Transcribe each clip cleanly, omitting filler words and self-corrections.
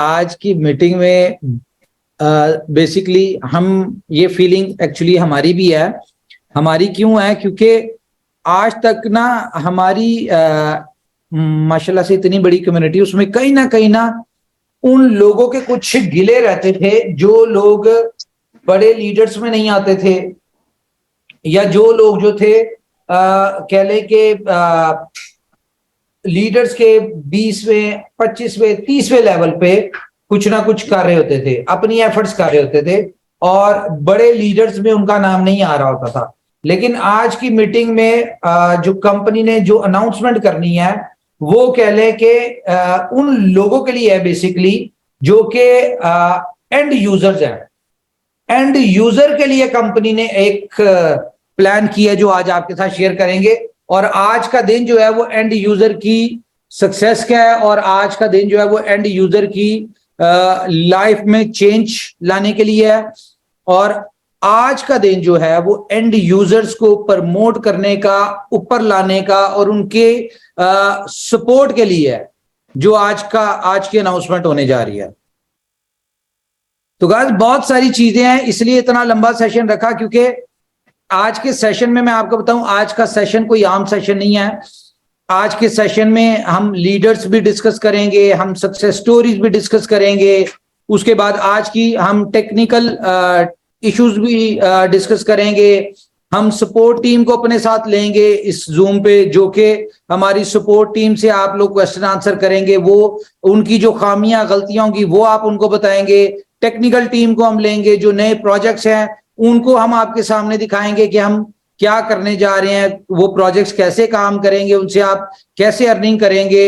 आज की मीटिंग में बेसिकली हम ये फीलिंग एक्चुअली हमारी भी है। हमारी क्यों है? क्योंकि आज तक ना हमारी माशाल्लाह से इतनी बड़ी कम्युनिटी, उसमें कहीं ना उन लोगों के कुछ गिले रहते थे जो लोग बड़े लीडर्स में नहीं आते थे, या जो लोग जो थे कह ले के लीडर्स के 20वें 25वें 30वें लेवल पे कुछ ना कुछ कर रहे होते थे, अपनी एफर्ट्स कर रहे होते थे, और बड़े लीडर्स में उनका नाम नहीं आ रहा होता था। लेकिन आज की मीटिंग में जो कंपनी ने जो अनाउंसमेंट करनी है वो कह लें कि उन लोगों के लिए है बेसिकली, जो कि एंड यूजर्स हैं। एंड यूजर के लिए कंपनी ने एक प्लान किया जो आज आपके साथ शेयर करेंगे। और आज का दिन जो है वो एंड यूजर की सक्सेस का है, और आज का दिन जो है वो एंड यूजर की लाइफ में चेंज लाने के लिए है। और आज का दिन जो है वो एंड यूजर्स को प्रमोट करने का, ऊपर लाने का, और उनके सपोर्ट के लिए है, जो आज की अनाउंसमेंट होने जा रही है। तो गाइस बहुत सारी चीजें हैं, इसलिए इतना लंबा सेशन रखा, क्योंकि आज के सेशन में मैं आपको बताऊं, आज का सेशन कोई आम सेशन नहीं है। आज के सेशन में हम लीडर्स भी डिस्कस करेंगे, हम सक्सेस स्टोरीज भी डिस्कस करेंगे, उसके बाद आज की हम टेक्निकल इश्यूज भी डिस्कस करेंगे। हम सपोर्ट टीम को अपने साथ लेंगे इस जूम पे, जो कि हमारी सपोर्ट टीम से आप लोग क्वेश्चन आंसर करेंगे, वो उनकी जो खामियां गलतियां होंगी वो आप उनको बताएंगे। टेक्निकल टीम को हम लेंगे, जो नए प्रोजेक्ट्स हैं उनको हम आपके सामने दिखाएंगे कि हम क्या करने जा रहे हैं, वो प्रोजेक्ट्स कैसे काम करेंगे, उनसे आप कैसे अर्निंग करेंगे।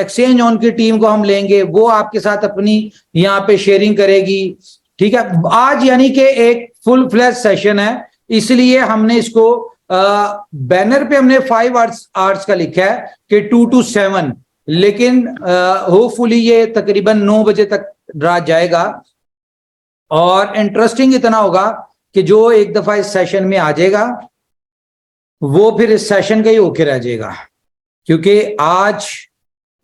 एक्सचेंज ऑन की टीम को हम लेंगे, वो आपके साथ अपनी यहाँ पे शेयरिंग करेगी। ठीक है, आज यानी कि एक फुल फ्लैश सेशन है, इसलिए हमने इसको बैनर पे हमने 5 आवर्स का लिखा है कि 2 to 7, लेकिन होपफुली ये तकरीबन 9 बजे तक रात जाएगा। और इंटरेस्टिंग इतना होगा कि जो एक दफा इस सेशन में आ जाएगा वो फिर इस सेशन का ही होके रह जाएगा, क्योंकि आज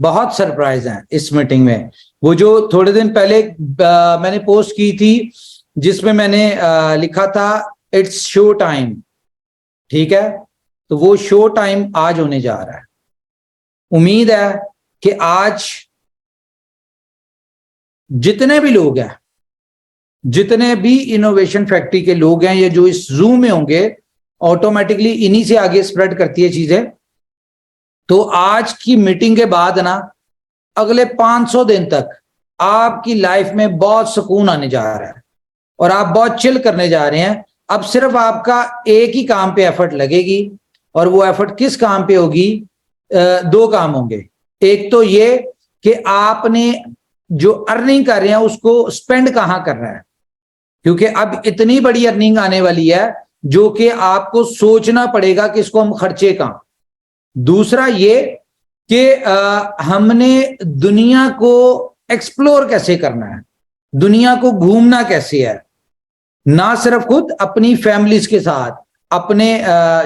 बहुत सरप्राइज हैं इस मीटिंग में। वो जो थोड़े दिन पहले मैंने पोस्ट की थी जिसमें मैंने लिखा था इट्स शो टाइम, ठीक है, तो वो शो टाइम आज होने जा रहा है। उम्मीद है कि आज जितने भी लोग हैं, जितने भी इनोवेशन फैक्ट्री के लोग हैं, ये जो इस जूम में होंगे, ऑटोमेटिकली इन्हीं से आगे स्प्रेड करती है चीजें। तो आज की मीटिंग के बाद ना अगले 500 दिन तक आपकी लाइफ में बहुत सुकून आने जा रहा है, और आप बहुत चिल करने जा रहे हैं। अब सिर्फ आपका एक ही काम पे एफर्ट लगेगी, और वो एफर्ट किस काम पे होगी? 2 काम होंगे। एक तो ये कि आपने जो अर्निंग कर रहे हैं उसको स्पेंड कहाँ करना है, क्योंकि अब इतनी बड़ी अर्निंग आने वाली है जो कि आपको सोचना पड़ेगा कि इसको हम खर्चे कहाँ। दूसरा ये कि हमने दुनिया को एक्सप्लोर कैसे करना है, दुनिया को घूमना कैसे है, ना सिर्फ खुद, अपनी फैमिलीज के साथ, अपने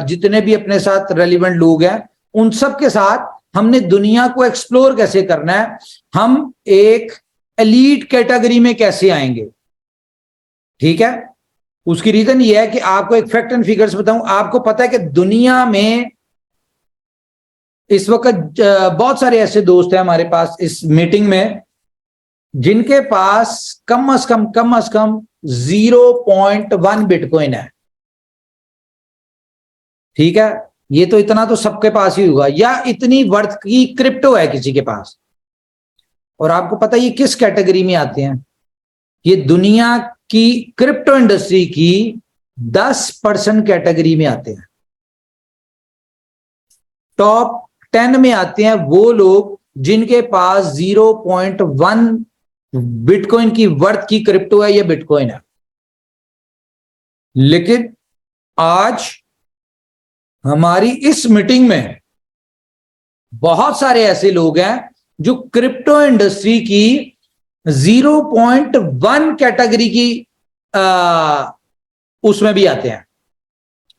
जितने भी अपने साथ रेलिवेंट लोग हैं उन सब के साथ हमने दुनिया को एक्सप्लोर कैसे करना है, हम एक एलीट कैटेगरी में कैसे आएंगे। ठीक है, उसकी रीजन ये है कि आपको एक फैक्ट एंड फिगर्स बताऊं। आपको पता है कि दुनिया में इस वक्त बहुत सारे ऐसे दोस्त हैं हमारे पास इस मीटिंग में जिनके पास कम अज कम 0.1 बिटकॉइन है। ठीक है, ये तो इतना तो सबके पास ही होगा, या इतनी वर्थ की क्रिप्टो है किसी के पास। और आपको पता है ये किस कैटेगरी में आते हैं? ये दुनिया की क्रिप्टो इंडस्ट्री की 10% कैटेगरी में आते हैं। टॉप 10 में आते हैं वो लोग जिनके पास 0.1 बिटकॉइन की वर्थ की क्रिप्टो है या बिटकॉइन है। लेकिन आज हमारी इस मीटिंग में बहुत सारे ऐसे लोग हैं जो क्रिप्टो इंडस्ट्री की 0.1 कैटेगरी की उसमें भी आते हैं।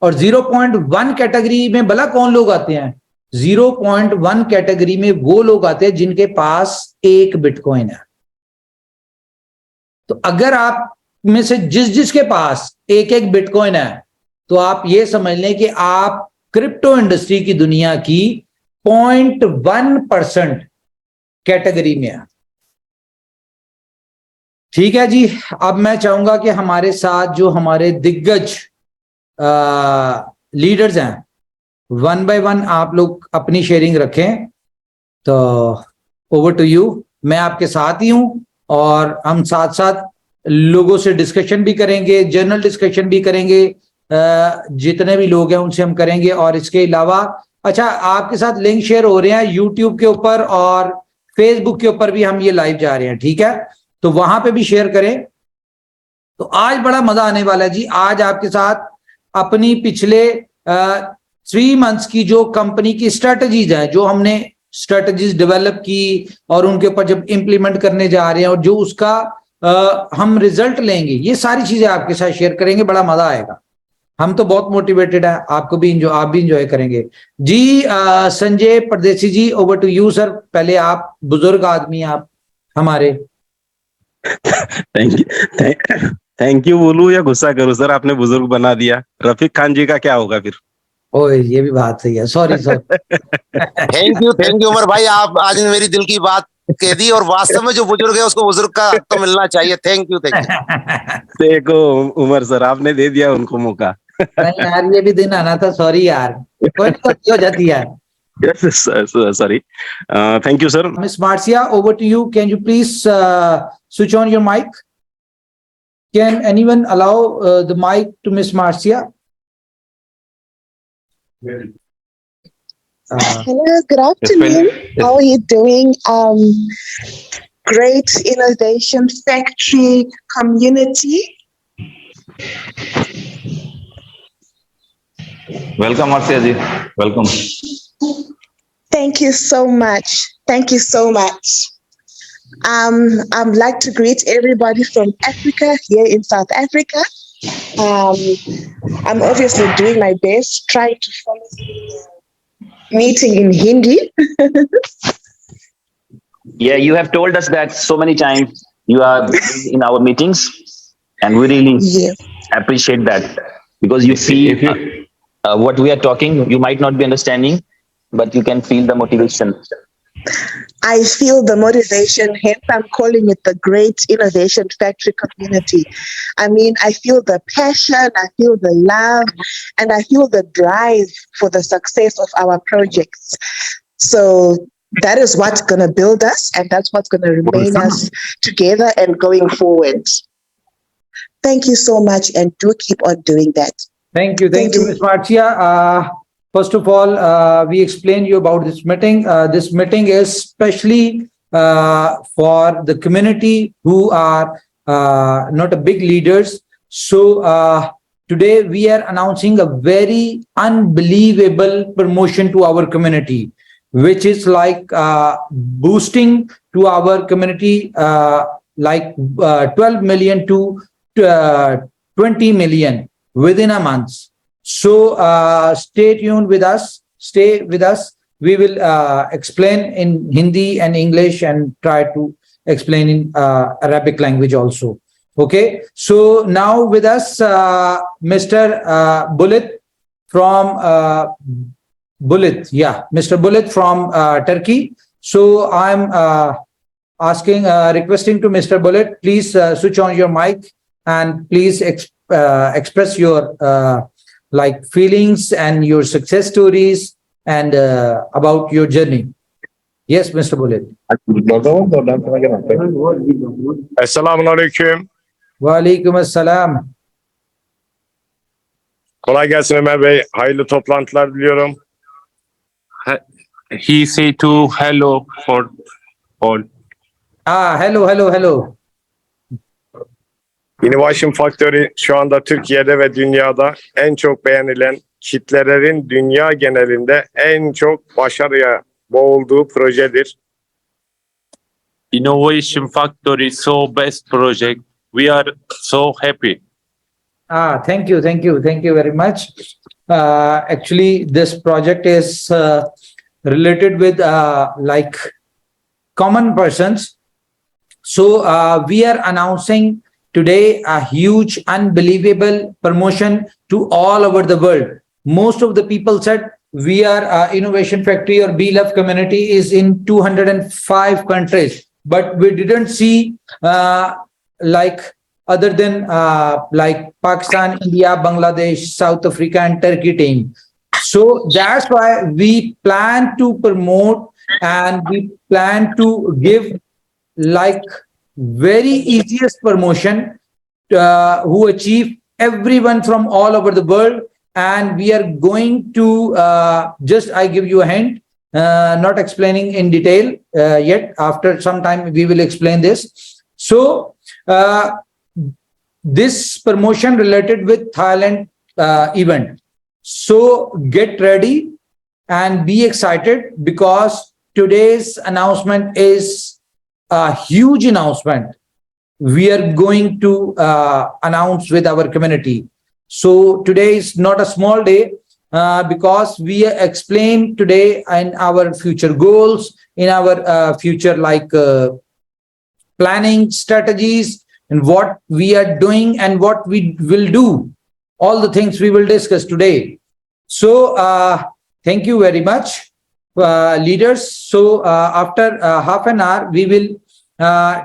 और 0.1 कैटेगरी में भला कौन लोग आते हैं? 0.1 कैटेगरी में वो लोग आते हैं जिनके पास 1 बिटकॉइन है। तो अगर आप में से जिसके पास एक एक बिटकॉइन है, तो आप ये समझ लें कि आप क्रिप्टो इंडस्ट्री की दुनिया की 0.1% कैटेगरी में है। ठीक है जी। अब मैं चाहूंगा कि हमारे साथ जो हमारे दिग्गज लीडर्स हैं, वन बाय वन आप लोग अपनी शेयरिंग रखें। तो ओवर टू यू। मैं आपके साथ ही हूं और हम साथ साथ लोगों से डिस्कशन भी करेंगे, जर्नल डिस्कशन भी करेंगे, जितने भी लोग हैं उनसे हम करेंगे। और इसके अलावा अच्छा, आपके साथ लिंक शेयर हो रहे हैं यूट्यूब के ऊपर और फेसबुक के ऊपर भी हम ये लाइव जा रहे हैं, ठीक है? तो वहां पे भी शेयर करें। तो आज बड़ा मजा आने वाला है जी। आज आपके साथ अपनी पिछले 3 मंथ्स की जो कंपनी की स्ट्रेटजीज है, जो हमने स्ट्रेटजीज डेवलप की और उनके ऊपर जब इंप्लीमेंट करने जा रहे हैं और जो उसका हम रिजल्ट लेंगे, ये सारी चीजें आपके साथ शेयर करेंगे। बड़ा मजा आएगा। हम तो बहुत मोटिवेटेड है, आपको भी आप भी इंजॉय करेंगे जी। संजय परदेसी जी, ओवर टू यू सर। पहले आप बुजुर्ग आदमी, आप हमारे। थैंक यू बोलूं या गुस्सा करूं सर? आपने बुजुर्ग बना दिया। रफीक खान जी का क्या होगा फिर? ओए, ये भी बात सही है। Sorry sir. Thank you Umar भाई, आप आज मेरी दिल की बात कह दी। और वास्तव में जो बुजुर्ग है उसको बुजुर्ग का हक तो मिलना चाहिए। Thank you. देखो उमर सर, आपने दे दिया उनको मौका। नहीं यार, ये भी दिन आना था। सॉरी यार, कोई नहीं, गलती हो जाती है। Sorry. Thank you, sir. Miss Marcia, over to you. Can you please switch on your mic? Can anyone allow the mic to Miss Marcia? Hello, good afternoon. How are you doing? Great Innovation Factory community. Welcome, Marcia ji. Welcome. Thank you so much. Thank you so much. I'd like to greet everybody from Africa, here in South Africa. I'm obviously doing my best, trying to follow the meeting in Hindi. Yeah, you have told us that so many times you are in our meetings, and we really appreciate that, because you see what we are talking. You might not be understanding, but you can feel the motivation. I feel the motivation, hence I'm calling it the Great Innovation Factory community. I mean, I feel the passion, I feel the love, and I feel the drive for the success of our projects. So that is what's going to build us, and that's what's going to remain us together and going forward. Thank you so much, and do keep on doing that. Thank you, Ms. Marcia. First of all, we explained you about this meeting. This meeting is specially for the community who are not a big leaders. So today we are announcing a very unbelievable promotion to our community, which is like boosting to our community like 12 million to 20 million within a month. So stay tuned with us. Stay with us. We will explain in Hindi and English and try to explain in Arabic language also. Okay. So now with us, Mr. Bullet from Mr. Bullet from Turkey. So I'm requesting to Mr. Bullet, please switch on your mic and please express your like feelings and your success stories and about your journey. Yes, Mr. Bullet. Esselamun Aleyküm. Wa alaikum assalam. Kolay gelsin Ömer Bey. Hayırlı toplantılar diliyorum. He say to hello for all. Hello. Innovation Factory şu anda Türkiye'de ve dünyada en çok beğenilen, kitlelerin dünya genelinde en çok başarıya boğulduğu projedir. Innovation Factory so best project. We are so happy. Thank you very much. Actually, this project is related with like common persons. So we are announcing today a huge, unbelievable promotion to all over the world. Most of the people said we are Innovation Factory or BLF community is in 205 countries, but we didn't see like other than like Pakistan, India, Bangladesh, South Africa, and Turkey team. So that's why we plan to promote and we plan to give like very easiest promotion who achieve everyone from all over the world. And we are going to just, I give you a hint, not explaining in detail yet. After some time, we will explain this. So this promotion related with Thailand event. So get ready and be excited because today's announcement is a huge announcement. We are going to announce with our community. So today is not a small day because we explain today in our future goals, in our future like planning strategies and what we are doing and what we will do. All the things we will discuss today. So thank you very much, leaders. So after half an hour, we will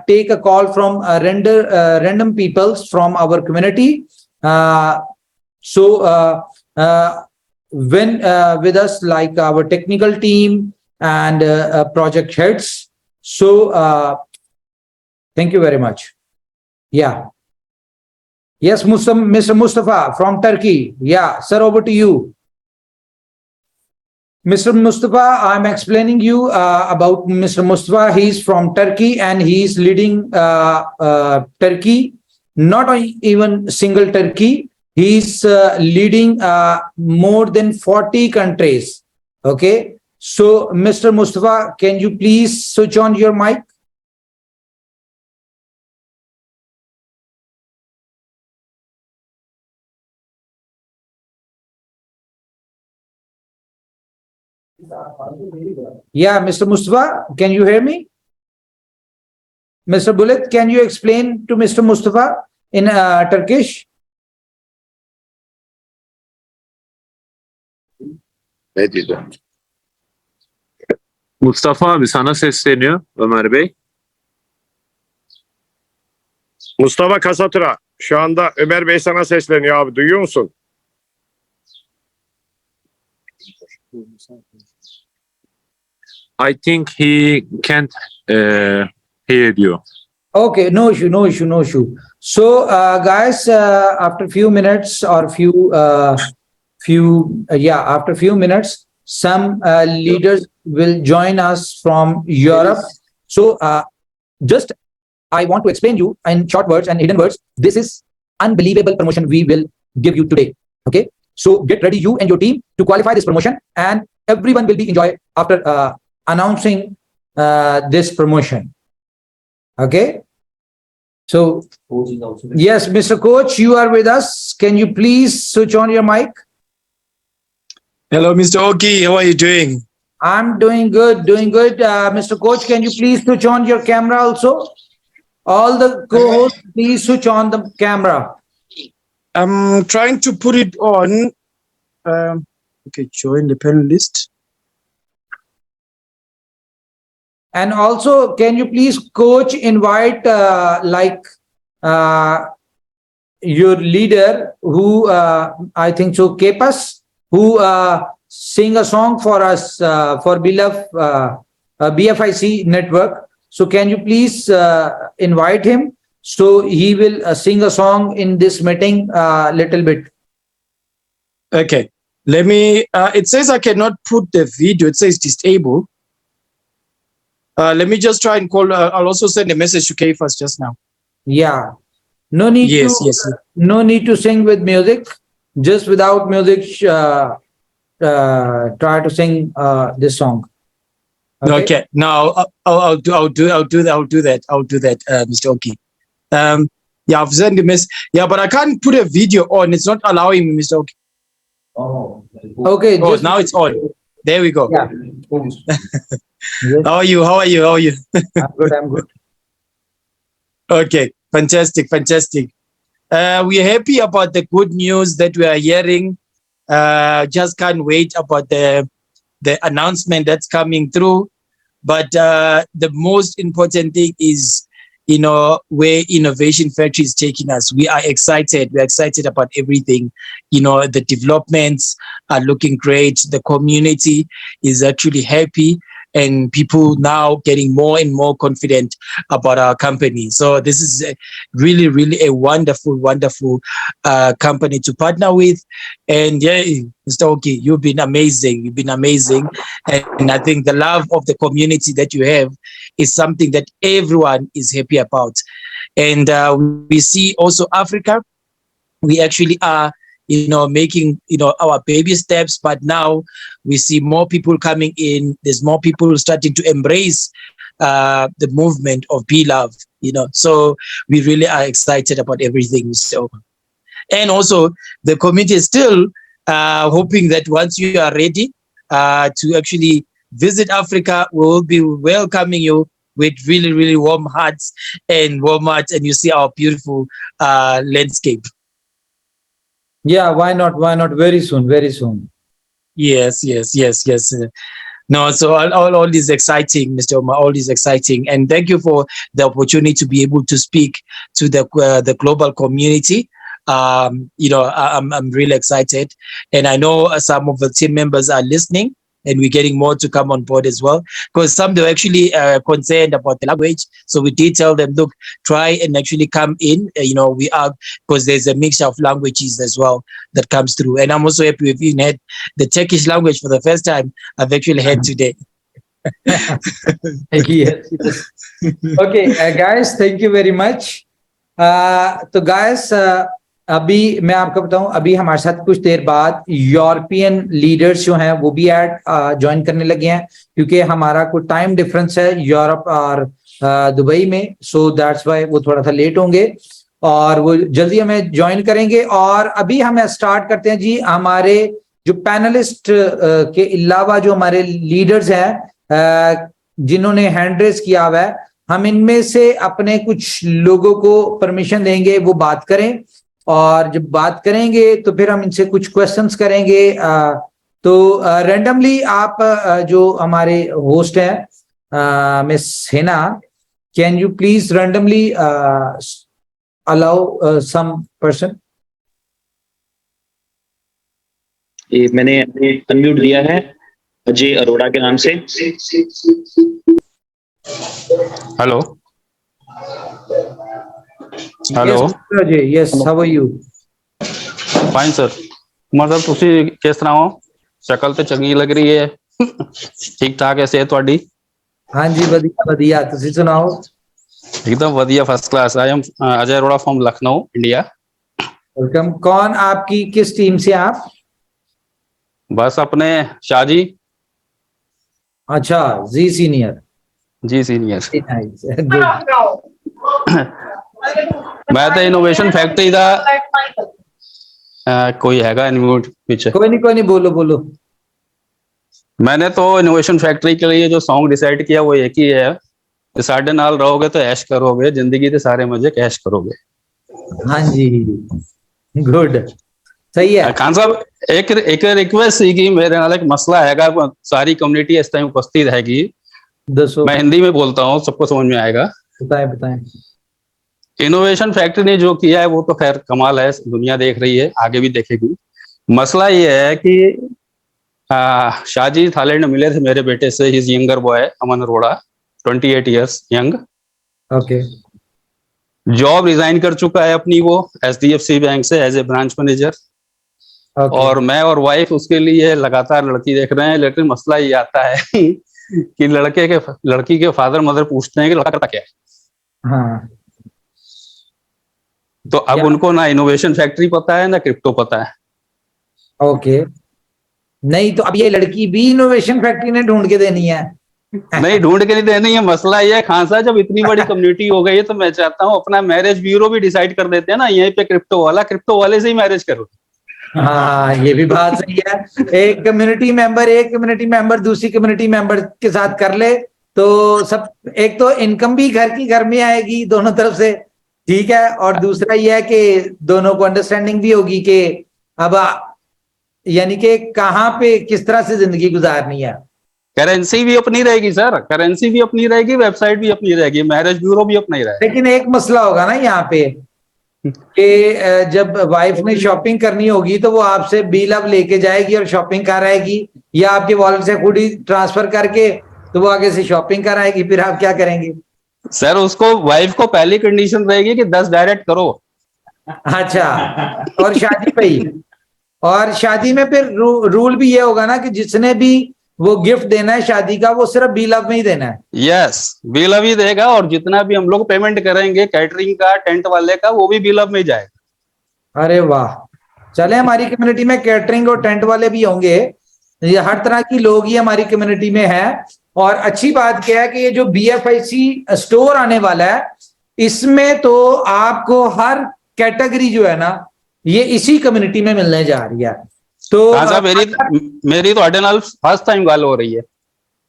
take a call from random peoples from our community. So when with us like our technical team and project heads. So thank you very much. Yeah. Yes, Mr. Mustafa from Turkey. Yeah, sir, over to you. Mr. Mustafa, I'm explaining you about Mr. Mustafa. He's from Turkey and he's leading Turkey, not even single Turkey. He's leading more than 40 countries. Okay. So, Mr. Mustafa, can you please switch on your mic? Yeah, Mr. Mustafa, can you hear me? Mr. Bullet, can you explain to Mr. Mustafa in Turkish? Ne diyeceğim? Mustafa abi sana sesleniyor Ömer Bey. Mustafa Kasatura, şu anda Ömer Bey sana sesleniyor abi. Duyuyor musun? I think he can't hear you. Okay, no issue, no issue, no issue. So, guys, after few minutes or after few minutes, some leaders will join us from Europe. So, just I want to explain you in short words and hidden words. This is unbelievable promotion we will give you today. Okay, so get ready, you and your team, to qualify this promotion, and everyone will be enjoyed after announcing this promotion. Okay. So, yes, Mr. Coach, you are with us. Can you please switch on your mic? Hello, Mr. Oki. How are you doing? I'm doing good, doing good. Mr. Coach, can you please switch on your camera also? All the co-hosts, please switch on the camera. I'm trying to put it on. Okay, join the panelist. And also, can you please, Coach, invite your leader who, I think so, Kepas, who sing a song for us for BFIC network. So can you please invite him? So he will sing a song in this meeting little bit. Okay, let me, it says I cannot put the video. It says disable. Let me just try and call. I'll also send a message to Kepas just now. Yeah. No need no need to sing with music. Just without music, try to sing this song. Okay. Now I'll do that, Mr. Oki. Yeah, I've sent the message. Yeah, but I can't put a video on. It's not allowing me, Mr. Oki. Oh. Okay. Oh, now it's on. There we go. Yeah. Yes. How are you? I'm good. Okay, fantastic, fantastic. We're happy about the good news that we are hearing. Just can't wait about the announcement that's coming through. But the most important thing is, you know, where Innovation Factory is taking us. We are excited. We're excited about everything. You know, the developments are looking great. The community is actually happy, and people now getting more and more confident about our company. So this is really, really a wonderful, wonderful company to partner with. And yeah, Mr. Oki, you've been amazing. You've been amazing. And I think the love of the community that you have is something that everyone is happy about. And we see also Africa, we actually are, you know, making, you know, our baby steps, but now we see more people coming in. There's more people starting to embrace the movement of Be Love, you know. So we really are excited about everything. So, and also the community is still hoping that once you are ready to actually visit Africa, we will be welcoming you with really, really warm hearts and you see our beautiful landscape. Yeah, why not? Why not? Very soon, very soon. Yes. No, so all is exciting, Mr. Omar. All is exciting, and thank you for the opportunity to be able to speak to the global community. You know, I'm really excited, and I know some of the team members are listening, and we're getting more to come on board as well, because some they're actually concerned about the language. So we did tell them, look, try and actually come in. You know, we are, because there's a mixture of languages as well that comes through. And I'm also happy we've even had the Turkish language for the first time I've actually had today. Yes. Okay, guys, thank you very much. तो guys, अभी मैं आपको बताऊं, अभी हमारे साथ कुछ देर बाद यूरोपियन लीडर्स जो हैं वो भी ज्वाइन करने लगे हैं, क्योंकि हमारा कोई टाइम डिफरेंस है यूरोप और दुबई में. सो दैट्स व्हाई वो थोड़ा सा लेट होंगे और वो जल्दी हमें ज्वाइन करेंगे. और अभी हम स्टार्ट करते हैं जी. हमारे जो पैनलिस्ट के अलावा जो हमारे लीडर्स हैं जिन्होंने हैंड रेज किया हुआ है, हम इनमें से अपने कुछ लोगों को परमिशन देंगे वो बात करें, और जब बात करेंगे तो फिर हम इनसे कुछ क्वेश्चंस करेंगे. तो रैंडमली आप जो हमारे होस्ट हैं miss Hina, can you please randomly allow some person? मैंने अनम्यूट दिया है अजय अरोड़ा के नाम से. Hello hello Ajay, yes, how are you? Fine sir. मतलब ਤੁਸੀਂ ਕਿਸ ਤਰ੍ਹਾਂ ਹੋ? ਸ਼ਕਲ ਤੇ ਚੰਗੀ ਲੱਗ ਰਹੀ ਹੈ. ਠੀਕ ਠਾਕ ਹੈ ਸਿਹਤ ਤੁਹਾਡੀ? ਹਾਂਜੀ, ਵਧੀਆ ਵਧੀਆ. ਤੁਸੀਂ ਸੁਣਾਓ? एकदम बढ़िया, first class. I am Ajay Arora from Lucknow, India. Welcome. कौन आपकी किस टीम से आप? बस अपने शाहजी. अच्छा, जी सीनियर. जी सीनियर. गुड. मैं तो इनोवेशन फैक्ट्री का कोई हैगा इनम्यूट पीछे. कोई नहीं, बोलो बोलो. मैंने तो इनोवेशन फैक्ट्री के लिए जो सॉन्ग डिसाइड किया वो एक ही है कि साढ़े नाल रहोगे तो ऐश करोगे, जिंदगी के सारे मजे कैश करोगे. हाँ जी, गुड, सही है. खान साहब, एक रिक्वेस्ट थी कि मेरे नाल एक मसला हैगा. सारी कम्युनिटी इस टाइम उपस्थित हैगी. दसो. मैं हिंदी में बोलता हूँ, सबको समझ में आएगा. बताएं. इनोवेशन फैक्ट्री ने जो किया है वो तो खैर कमाल है, दुनिया देख रही है, आगे भी देखेगी. मसला ये है कि शाहजी थाईलैंड मिले थे मेरे बेटे से. His younger boy Aman Arora, 28 years young. Okay. Job resign कर चुका है अपनी वो HDFC बैंक से एज ए ब्रांच मैनेजर. और मैं और वाइफ उसके लिए लगातार लड़की देख रहे हैं. लेकिन मसला ये आता है कि लड़की के फादर मदर पूछते हैं कि लड़का करता क्या है. हाँ. तो अब उनको ना इनोवेशन फैक्ट्री पता है ना क्रिप्टो पता है. ओके. नहीं तो अब ये लड़की भी इनोवेशन फैक्ट्री ने ढूंढ के देनी है. नहीं, ढूंढ के नहीं देनी है. मसला ये है खान साहब, जब इतनी बड़ी कम्युनिटी हो गई है तो मैं चाहता हूँ अपना मैरिज ब्यूरो भी डिसाइड कर देते हैं ना, यहीं पे क्रिप्टो वाले से ही मैरिज करो. हाँ, ये भी बात सही है. एक कम्युनिटी मेंबर दूसरी कम्युनिटी मेंबर के साथ कर ले तो सब, एक तो इनकम भी घर में आएगी दोनों तरफ से, ठीक है, और दूसरा ये है कि दोनों को अंडरस्टैंडिंग भी होगी कि अब यानी कि कहाँ पे किस तरह से जिंदगी गुजारनी है। करेंसी भी अपनी रहेगी सर, करेंसी भी अपनी रहेगी, वेबसाइट भी अपनी रहेगी, मैरिज ब्यूरो भी अपना ही रहेगा। लेकिन एक मसला होगा ना यहाँ पे कि जब वाइफ ने शॉपिंग करनी होगी तो वो आपसे बिल अब लेके जाएगी और शॉपिंग कर आएगी, या आपके वॉलेट से खुद ही ट्रांसफर करके तो वो आगे से शॉपिंग कर आएगी, फिर आप क्या करेंगे? सर उसको, वाइफ को पहली कंडीशन रहेगी कि 10 डायरेक्ट करो। अच्छा, और शादी पे ही, और शादी में फिर रूल भी ये होगा ना कि जिसने भी वो गिफ्ट देना है शादी का, वो सिर्फ बिल अब में ही देना है। यस, बिल अब ही देगा, और जितना भी हम लोग पेमेंट करेंगे कैटरिंग का, टेंट वाले का, वो भी बिल अब में ही जाएगा। अरे वाह, चले, हमारी कम्युनिटी में कैटरिंग और टेंट वाले भी होंगे, ये हर तरह की लोग ही हमारी कम्युनिटी में है। और अच्छी बात क्या है कि ये जो BFIC स्टोर आने वाला है, इसमें तो आपको हर कैटेगरी जो है ना, ये इसी कम्युनिटी में मिलने जा रही है। तो मेरी तो नाल फर्स्ट टाइम गल हो रही है।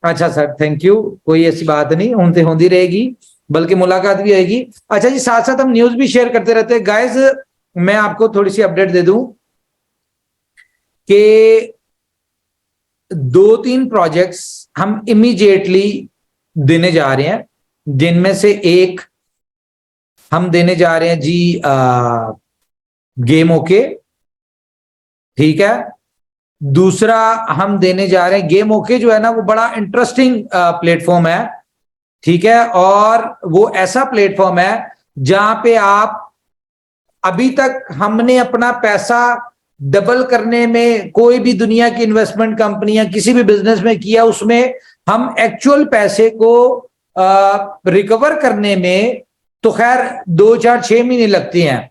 अच्छा सर, थैंक यू, कोई ऐसी बात नहीं, होती रहेगी, बल्कि मुलाकात भी होगी। अच्छा जी, साथ साथ हम न्यूज भी शेयर करते रहते हैं गाइज। मैं आपको थोड़ी सी अपडेट दे दूं कि 2-3 प्रोजेक्ट्स हम इमीडिएटली देने जा रहे हैं, जिनमें से एक हम देने जा रहे हैं जी गेम ओके, ठीक है। दूसरा हम देने जा रहे हैं गेम ओके, जो है ना वो बड़ा इंटरेस्टिंग प्लेटफॉर्म है, ठीक है, और वो ऐसा प्लेटफॉर्म है जहां पे आप, अभी तक हमने अपना पैसा डबल करने में कोई भी दुनिया की इन्वेस्टमेंट कंपनी या किसी भी बिजनेस में किया, उसमें हम एक्चुअल पैसे को रिकवर करने में तो खैर 2, 4, 6 महीने लगते हैं,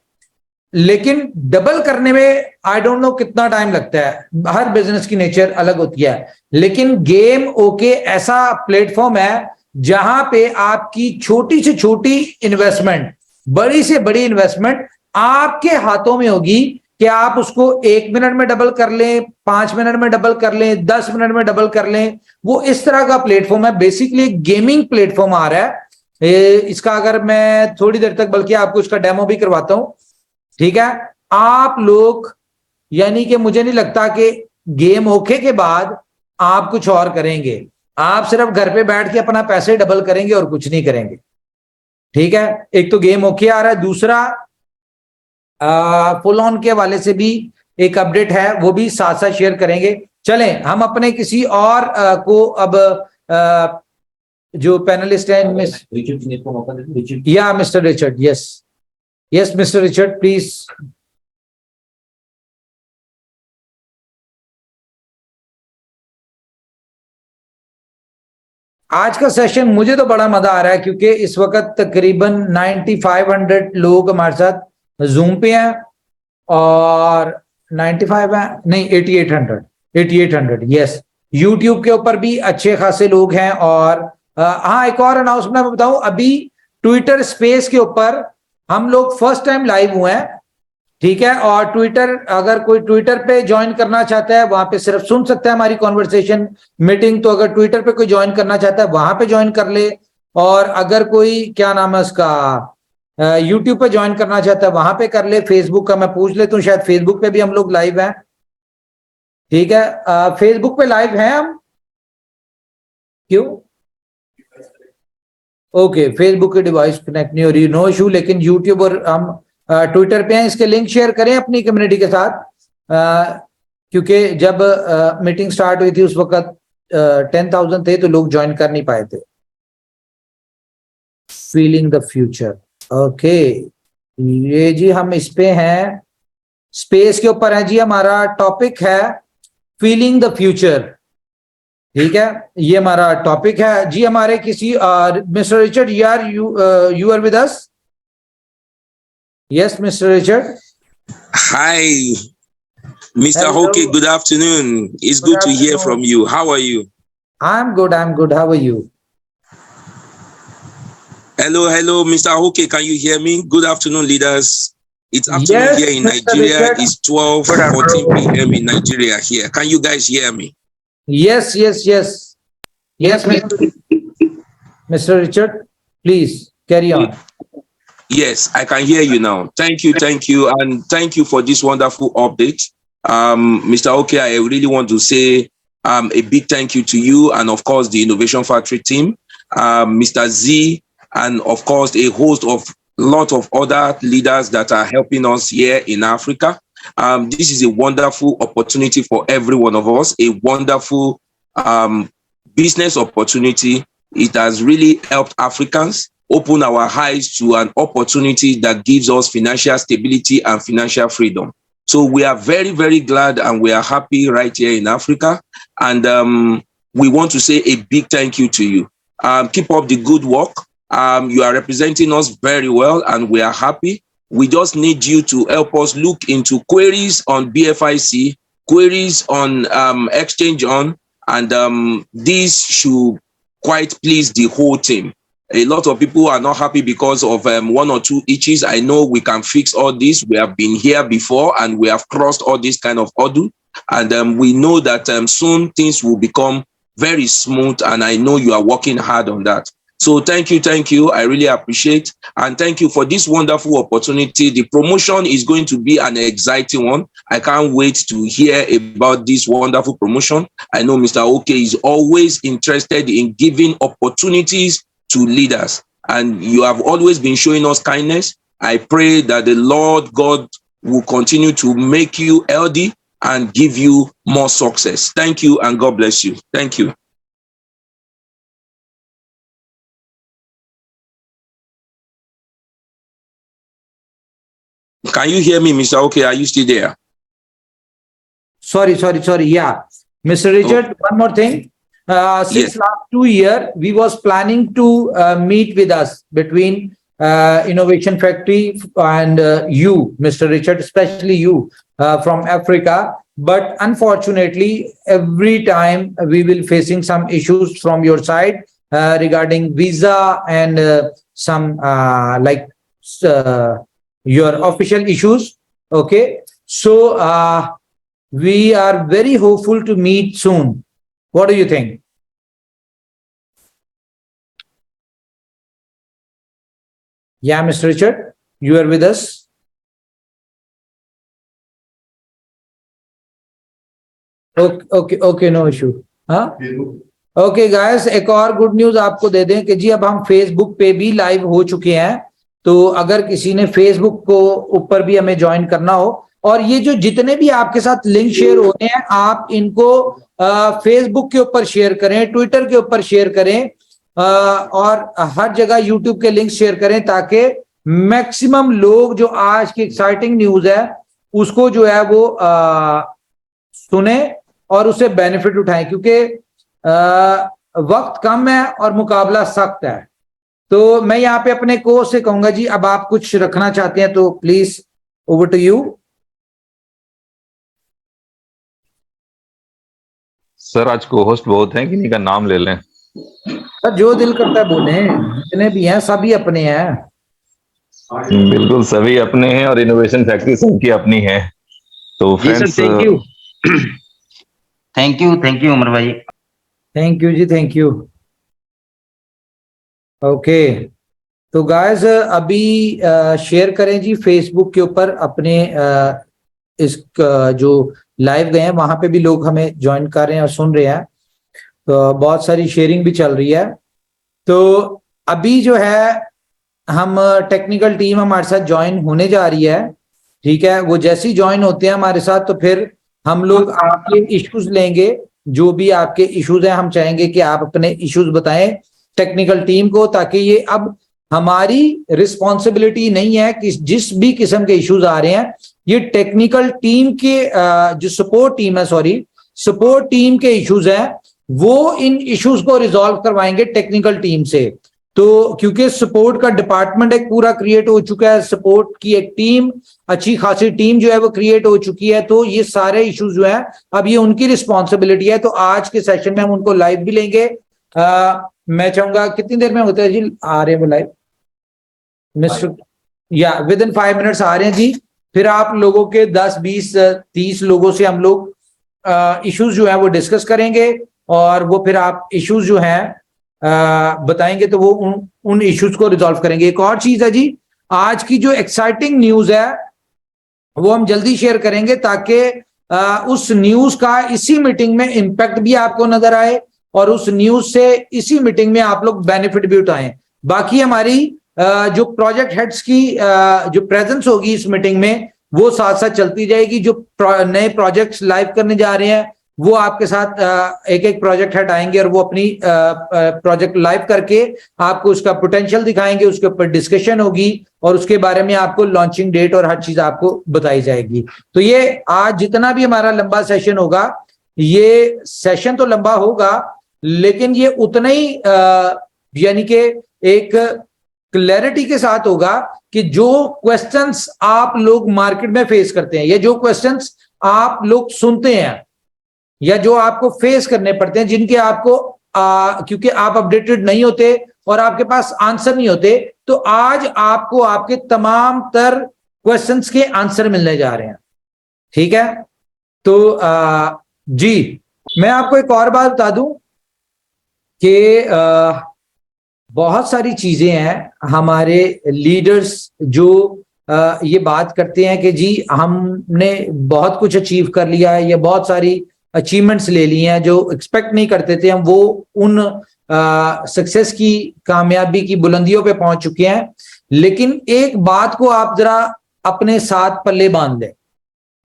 लेकिन डबल करने में आई डोंट नो कितना टाइम लगता है। हर बिजनेस की नेचर अलग होती है, लेकिन गेम ओके ऐसा प्लेटफॉर्म है जहां पे आपकी छोटी से छोटी इन्वेस्टमेंट, बड़ी से बड़ी इन्वेस्टमेंट आपके हाथों में होगी कि आप उसको 1 मिनट में डबल कर लें, 5 मिनट में डबल कर लें, 10 मिनट में डबल कर लें। वो इस तरह का प्लेटफॉर्म है, बेसिकली गेमिंग प्लेटफॉर्म आ रहा है। इसका अगर मैं थोड़ी देर तक बल्कि आपको इसका डेमो भी करवाता हूं, ठीक है। आप लोग, यानी कि मुझे नहीं लगता कि गेम ओके के बाद आप कुछ और करेंगे, आप सिर्फ घर पे बैठ के अपना पैसे डबल करेंगे और कुछ नहीं करेंगे, ठीक है। एक तो गेम ओके आ रहा है, दूसरा फुल ऑन के हवाले से भी एक अपडेट है, वो भी साथ साथ शेयर करेंगे। चलें हम अपने किसी और को अब जो पैनलिस्ट है, या mister Richard, yes mister Richard please. आज का सेशन मुझे तो बड़ा मजा आ रहा है, क्योंकि इस वक्त तकरीबन 9500 लोग हमारे साथ जूम पे हैं, और 95 है नहीं 8800 यस। यूट्यूब के ऊपर भी अच्छे खासे लोग हैं। और हाँ, एक और अनाउंसमेंट मैं बताऊं, अभी ट्विटर स्पेस के ऊपर हम लोग फर्स्ट टाइम लाइव हुए हैं, ठीक है। और ट्विटर, अगर कोई ट्विटर पे ज्वाइन करना चाहता है, वहां पे सिर्फ सुन सकता है हमारी कॉन्वर्सेशन मीटिंग, तो अगर ट्विटर पे कोई ज्वाइन करना चाहता है वहां पे ज्वाइन कर ले। और अगर कोई, क्या नाम है उसका, यूट्यूब पे ज्वाइन करना चाहता है वहां पे कर ले। फेसबुक का मैं पूछ लेता हूँ, शायद फेसबुक पे भी हम लोग लाइव हैं, ठीक है। फेसबुक पे लाइव हैं हम, क्यों? ओके, फेसबुक की डिवाइस कनेक्ट नहीं हो रही, नो इशू। लेकिन यूट्यूब और हम ट्विटर पे हैं, इसके लिंक शेयर करें अपनी कम्युनिटी के साथ, क्योंकि जब मीटिंग स्टार्ट हुई थी उस वक्त 10,000 थे तो लोग ज्वाइन कर नहीं पाए थे। फीलिंग द फ्यूचर, ओके, ये जी हम इस पे हैं, स्पेस के ऊपर है जी, हमारा टॉपिक है फीलिंग द फ्यूचर, ठीक है। ये हमारा टॉपिक है जी। हमारे किसी mister Richard, you are with us? Yes mister Richard. Hi, Mr. Hello. Hoke, good afternoon. It's good to hear from you. How are you? I'm good. How are you? Hello, Mr. Hoke, can you hear me? Good afternoon, leaders. It's afternoon Yes, here in Mr. Nigeria. Richard. It's 12:14 p.m. in Nigeria here. Can you guys hear me? Yes, Mr. Mr. Richard, please carry on. Yes, I can hear you now. Thank you, and thank you for this wonderful update. Mr. Oke, I really want to say a big thank you to you and of course the Innovation Factory team, Mr. Z, and of course a host of lot of other leaders that are helping us here in Africa. This is a wonderful opportunity for every one of us, a wonderful business opportunity. It has really helped Africans open our eyes to an opportunity that gives us financial stability and financial freedom. So we are very, very glad and we are happy right here in Africa. And we want to say a big thank you to you. Keep up the good work. You are representing us very well and we are happy. We just need you to help us look into queries on BFIC, queries on Exchange On, and this should quite please the whole team. A lot of people are not happy because of one or two issues. I know we can fix all this. We have been here before and we have crossed all this kind of hurdle. And we know that soon things will become very smooth. And I know you are working hard on that. So thank you. I really appreciate. And thank you for this wonderful opportunity. The promotion is going to be an exciting one. I can't wait to hear about this wonderful promotion. I know Mr. Oke is always interested in giving opportunities to leaders, and you have always been showing us kindness. I pray that the Lord God will continue to make you healthy and give you more success. Thank you, and God bless you. Thank you. Can you hear me, Mr. Oke? Are you still there? Sorry. Yeah. Mr. Richard, one more thing. Since last 2 years, we was planning to meet with us between Innovation Factory and you, Mr. Richard, especially you from Africa. But unfortunately, every time we will facing some issues from your side regarding visa and some your official issues. Okay. So we are very hopeful to meet soon. What do you think? Yeah, Mr. Richard, you are with us. Okay, no issue. हाँ? Okay, guys, एक और good news आपको दे दें कि जी अब हम Facebook पे भी लाइव हो चुके हैं। तो अगर किसी ने फेसबुक को ऊपर भी हमें ज्वाइन करना हो, और ये जो जितने भी आपके साथ लिंक शेयर होते हैं, आप इनको फेसबुक के ऊपर शेयर करें, ट्विटर के ऊपर शेयर करें, और हर जगह यूट्यूब के लिंक शेयर करें, ताकि मैक्सिमम लोग जो आज की एक्साइटिंग न्यूज है उसको जो है वो सुने और उससे बेनिफिट उठाएं, क्योंकि वक्त कम है और मुकाबला सख्त है। तो मैं यहाँ पे अपने कोच से कहूंगा जी, अब आप कुछ रखना चाहते हैं तो please over to you. Sir आज को होस्ट बहुत हैं, किन्हीं का नाम ले लें? सर जो दिल करता है बोले, जितने भी हैं सभी अपने हैं। बिल्कुल सभी अपने हैं और इनोवेशन फैक्ट्री सबकी अपनी है। तो फ्रेंड्स थैंक यू उमर भाई। थैंक यू जी, थैंक यू। ओके, तो गाइस अभी शेयर करें जी फेसबुक के ऊपर अपने इस जो लाइव गए हैं वहां पे भी लोग हमें ज्वाइन कर रहे हैं और सुन रहे हैं, तो बहुत सारी शेयरिंग भी चल रही है। तो अभी जो है हम टेक्निकल टीम हमारे साथ ज्वाइन होने जा रही है, ठीक है। वो जैसे ही ज्वाइन होते हैं हमारे साथ तो फिर हम लोग आपके इश्यूज लेंगे, जो भी आपके इश्यूज हैं हम चाहेंगे कि आप अपने इश्यूज बताएं टेक्निकल टीम को, ताकि ये अब हमारी रिस्पॉन्सिबिलिटी नहीं है कि जिस भी किस्म के इश्यूज आ रहे हैं ये टेक्निकल टीम के जो सपोर्ट टीम के इश्यूज हैं वो इन इश्यूज को रिजॉल्व करवाएंगे टेक्निकल टीम से। तो क्योंकि सपोर्ट का डिपार्टमेंट एक पूरा क्रिएट हो चुका है, सपोर्ट की एक टीम, अच्छी खासी टीम जो है वो क्रिएट हो चुकी है, तो ये सारे इश्यूज जो है अब ये उनकी रिस्पॉन्सिबिलिटी है। तो आज के सेशन में हम उनको लाइव भी लेंगे। मैं चाहूंगा कितनी देर में होता है जी, आ रहे हैं वो लाइव मिस्टर, या विद इन 5 मिनट्स आ रहे हैं जी। फिर आप लोगों के 10, 20, 30 लोगों से हम लोग इश्यूज जो है वो डिस्कस करेंगे, और वो फिर आप इश्यूज जो हैं बताएंगे तो वो उन इश्यूज को रिजॉल्व करेंगे। एक और चीज है जी, आज की जो एक्साइटिंग न्यूज है वो हम जल्दी शेयर करेंगे ताकि उस न्यूज का इसी मीटिंग में इम्पैक्ट भी आपको नजर आए और उस न्यूज से इसी मीटिंग में आप लोग बेनिफिट भी उठाएं। बाकी हमारी जो प्रोजेक्ट हेड्स की जो प्रेजेंस होगी इस मीटिंग में वो साथ साथ चलती जाएगी। जो नए प्रोजेक्ट्स लाइव करने जा रहे हैं वो आपके साथ एक एक प्रोजेक्ट हेड आएंगे और वो अपनी प्रोजेक्ट लाइव करके आपको उसका पोटेंशियल दिखाएंगे, उसके ऊपर डिस्कशन होगी और उसके बारे में आपको लॉन्चिंग डेट और हर चीज आपको बताई जाएगी। तो ये आज जितना भी हमारा लंबा सेशन होगा, ये सेशन तो लंबा होगा लेकिन ये उतना ही यानी कि एक क्लैरिटी के साथ होगा कि जो क्वेश्चंस आप लोग मार्केट में फेस करते हैं या जो क्वेश्चंस आप लोग सुनते हैं या जो आपको फेस करने पड़ते हैं, जिनके आपको क्योंकि आप अपडेटेड नहीं होते और आपके पास आंसर नहीं होते, तो आज आपको आपके तमाम तर क्वेश्चंस के आंसर मिलने जा रहे हैं। ठीक है, तो जी मैं आपको एक और बात बता दूं कि बहुत सारी चीजें हैं हमारे लीडर्स जो ये बात करते हैं कि जी हमने बहुत कुछ अचीव कर लिया है या बहुत सारी अचीवमेंट्स ले ली हैं जो एक्सपेक्ट नहीं करते थे हम, वो उन सक्सेस की कामयाबी की बुलंदियों पे पहुंच चुके हैं। लेकिन एक बात को आप जरा अपने साथ पल्ले बांध दें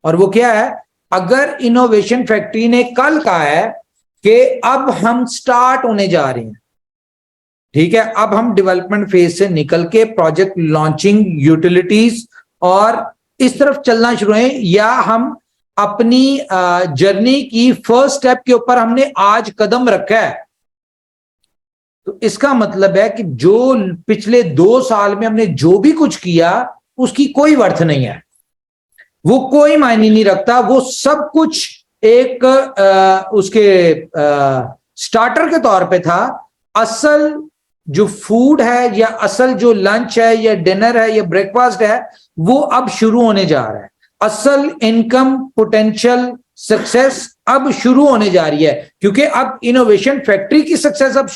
और वो क्या है, अगर इनोवेशन फैक्ट्री ने कल कहा है कि अब हम स्टार्ट होने जा रहे हैं, ठीक है, अब हम डेवलपमेंट फेज से निकल के प्रोजेक्ट लॉन्चिंग, यूटिलिटीज और इस तरफ चलना शुरू है, या हम अपनी जर्नी की फर्स्ट स्टेप के ऊपर हमने आज कदम रखा है, तो इसका मतलब है कि जो पिछले 2 साल में हमने जो भी कुछ किया उसकी कोई अर्थ नहीं है, वो कोई मायने नहीं रखता। वो सब कुछ एक उसके स्टार्टर के तौर पे था। असल जो फूड है या असल जो लंच है या डिनर है या ब्रेकफास्ट है वो अब शुरू होने जा रहा है। असल इनकम पोटेंशियल सक्सेस अब शुरू होने जा रही है, क्योंकि अब इनोवेशन फैक्ट्री की सक्सेस अब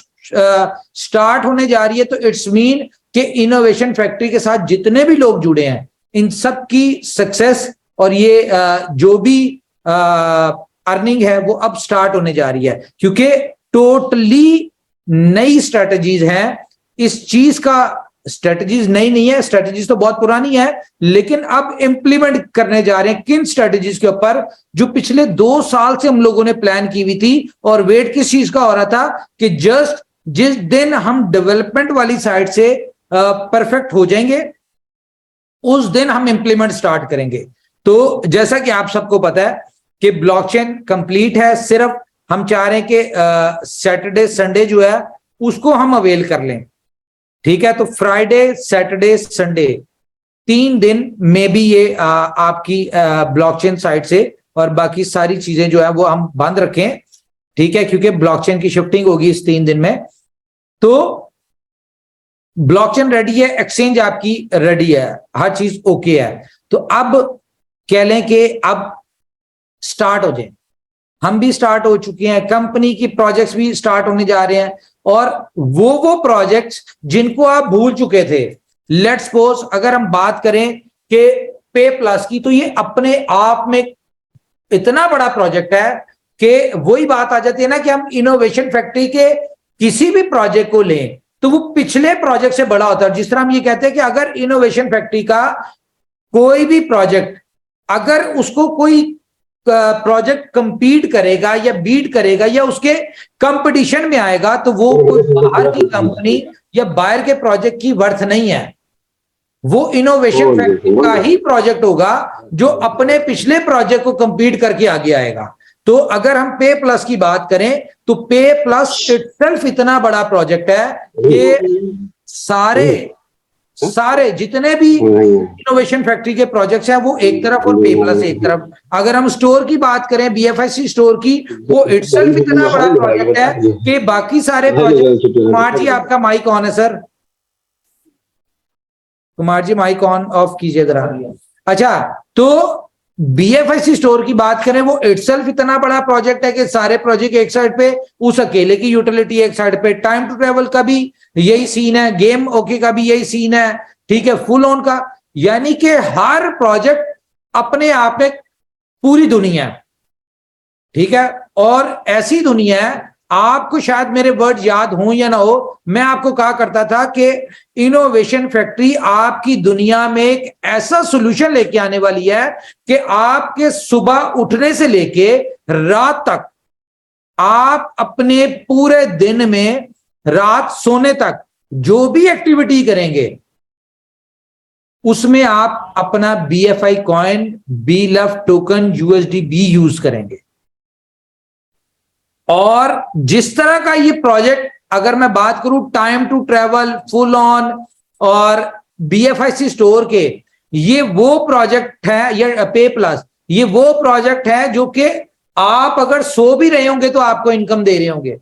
स्टार्ट होने जा रही है। तो इट्स मीन कि इनोवेशन फैक्ट्री के साथ जितने भी लोग जुड़े हैं इन सब की सक्सेस और ये जो भी अर्निंग है वो अब स्टार्ट होने जा रही है, क्योंकि टोटली नई स्ट्रेटजीज हैं। इस चीज का स्ट्रेटजीज नई नहीं है, स्ट्रेटजीज तो बहुत पुरानी है, लेकिन अब इंप्लीमेंट करने जा रहे हैं किन स्ट्रेटजीज के ऊपर जो पिछले 2 साल से हम लोगों ने प्लान की हुई थी। और वेट किस चीज का हो रहा था कि जस्ट जिस दिन हम डेवलपमेंट वाली साइड से परफेक्ट हो जाएंगे उस दिन हम इंप्लीमेंट स्टार्ट करेंगे। तो जैसा कि आप सबको पता है कि ब्लॉकचेन कंप्लीट है, सिर्फ हम चाह रहे हैं कि सैटरडे संडे जो है उसको हम अवेल कर लें। ठीक है, तो फ्राइडे सैटरडे संडे 3 दिन में भी ये आपकी ब्लॉकचेन साइड से, और बाकी सारी चीजें जो है वो हम बंद रखें। ठीक है, क्योंकि ब्लॉकचेन की शिफ्टिंग होगी इस 3 दिन में। तो ब्लॉकचेन रेडी है, एक्सचेंज आपकी रेडी है, हर चीज ओके है। तो अब कह लें कि अब स्टार्ट हो जाए, हम भी स्टार्ट हो चुके हैं, कंपनी की प्रोजेक्ट्स भी स्टार्ट होने जा रहे हैं। और वो प्रोजेक्ट्स जिनको आप भूल चुके थे, लेट्स सपोज अगर हम बात करें कि पे प्लस की, तो ये अपने आप में इतना बड़ा प्रोजेक्ट है कि वही बात आ जाती है ना कि हम इनोवेशन फैक्ट्री के किसी भी प्रोजेक्ट को लें तो वो पिछले प्रोजेक्ट से बड़ा होता है। जिस तरह हम ये कहते हैं कि अगर इनोवेशन फैक्ट्री का कोई भी प्रोजेक्ट, अगर उसको कोई प्रोजेक्ट कंपीट करेगा या बीट करेगा या उसके कंपटीशन में आएगा, तो वो कोई बाहर की कंपनी या बाहर के प्रोजेक्ट की वर्थ नहीं है। वो इनोवेशन फैक्ट्री का ही प्रोजेक्ट होगा जो अपने पिछले प्रोजेक्ट को कंपीट करके आगे आएगा। तो अगर हम पे प्लस की बात करें तो पे प्लस इटसेल्फ इतना बड़ा प्रोजेक्ट है कि सारे जितने भी इनोवेशन फैक्ट्री के प्रोजेक्ट्स हैं वो एक तरफ और पे प्लस एक तरफ। अगर हम स्टोर की बात करें, BFSC स्टोर की, वो इटसेल्फ इतना बड़ा प्रोजेक्ट है कि बाकी सारे प्रोजेक्ट। कुमार जी आपका माइक ऑन है sir, Kumar ji mic on off कीजिए जरा। अच्छा, तो BFIC स्टोर की बात करें, वो इटसेल्फ इतना बड़ा प्रोजेक्ट है कि सारे प्रोजेक्ट एक साइड पे, उस अकेले की यूटिलिटी एक साइड पे, टाइम टू ट्रेवल का भी यही सीन है, गेम ओके का भी यही सीन है, ठीक है, फुल ऑन का, यानी कि हर प्रोजेक्ट अपने आप में पूरी दुनिया है, ठीक है। और ऐसी दुनिया है, आपको शायद मेरे वर्ड याद हो या ना हो, मैं आपको कहा करता था कि इनोवेशन फैक्ट्री आपकी दुनिया में एक ऐसा सॉल्यूशन लेके आने वाली है कि आपके सुबह उठने से लेके रात तक, आप अपने पूरे दिन में रात सोने तक जो भी एक्टिविटी करेंगे उसमें आप अपना BFI coin, BLUF token, USDB use करेंगे। और जिस तरह का ये प्रोजेक्ट, अगर मैं बात करूं time to travel, full on और BFIC स्टोर के, ये वो प्रोजेक्ट है, या पे प्लस, ये वो प्रोजेक्ट है जो कि आप अगर सो भी रहे होंगे तो आपको इनकम दे रहे होंगे,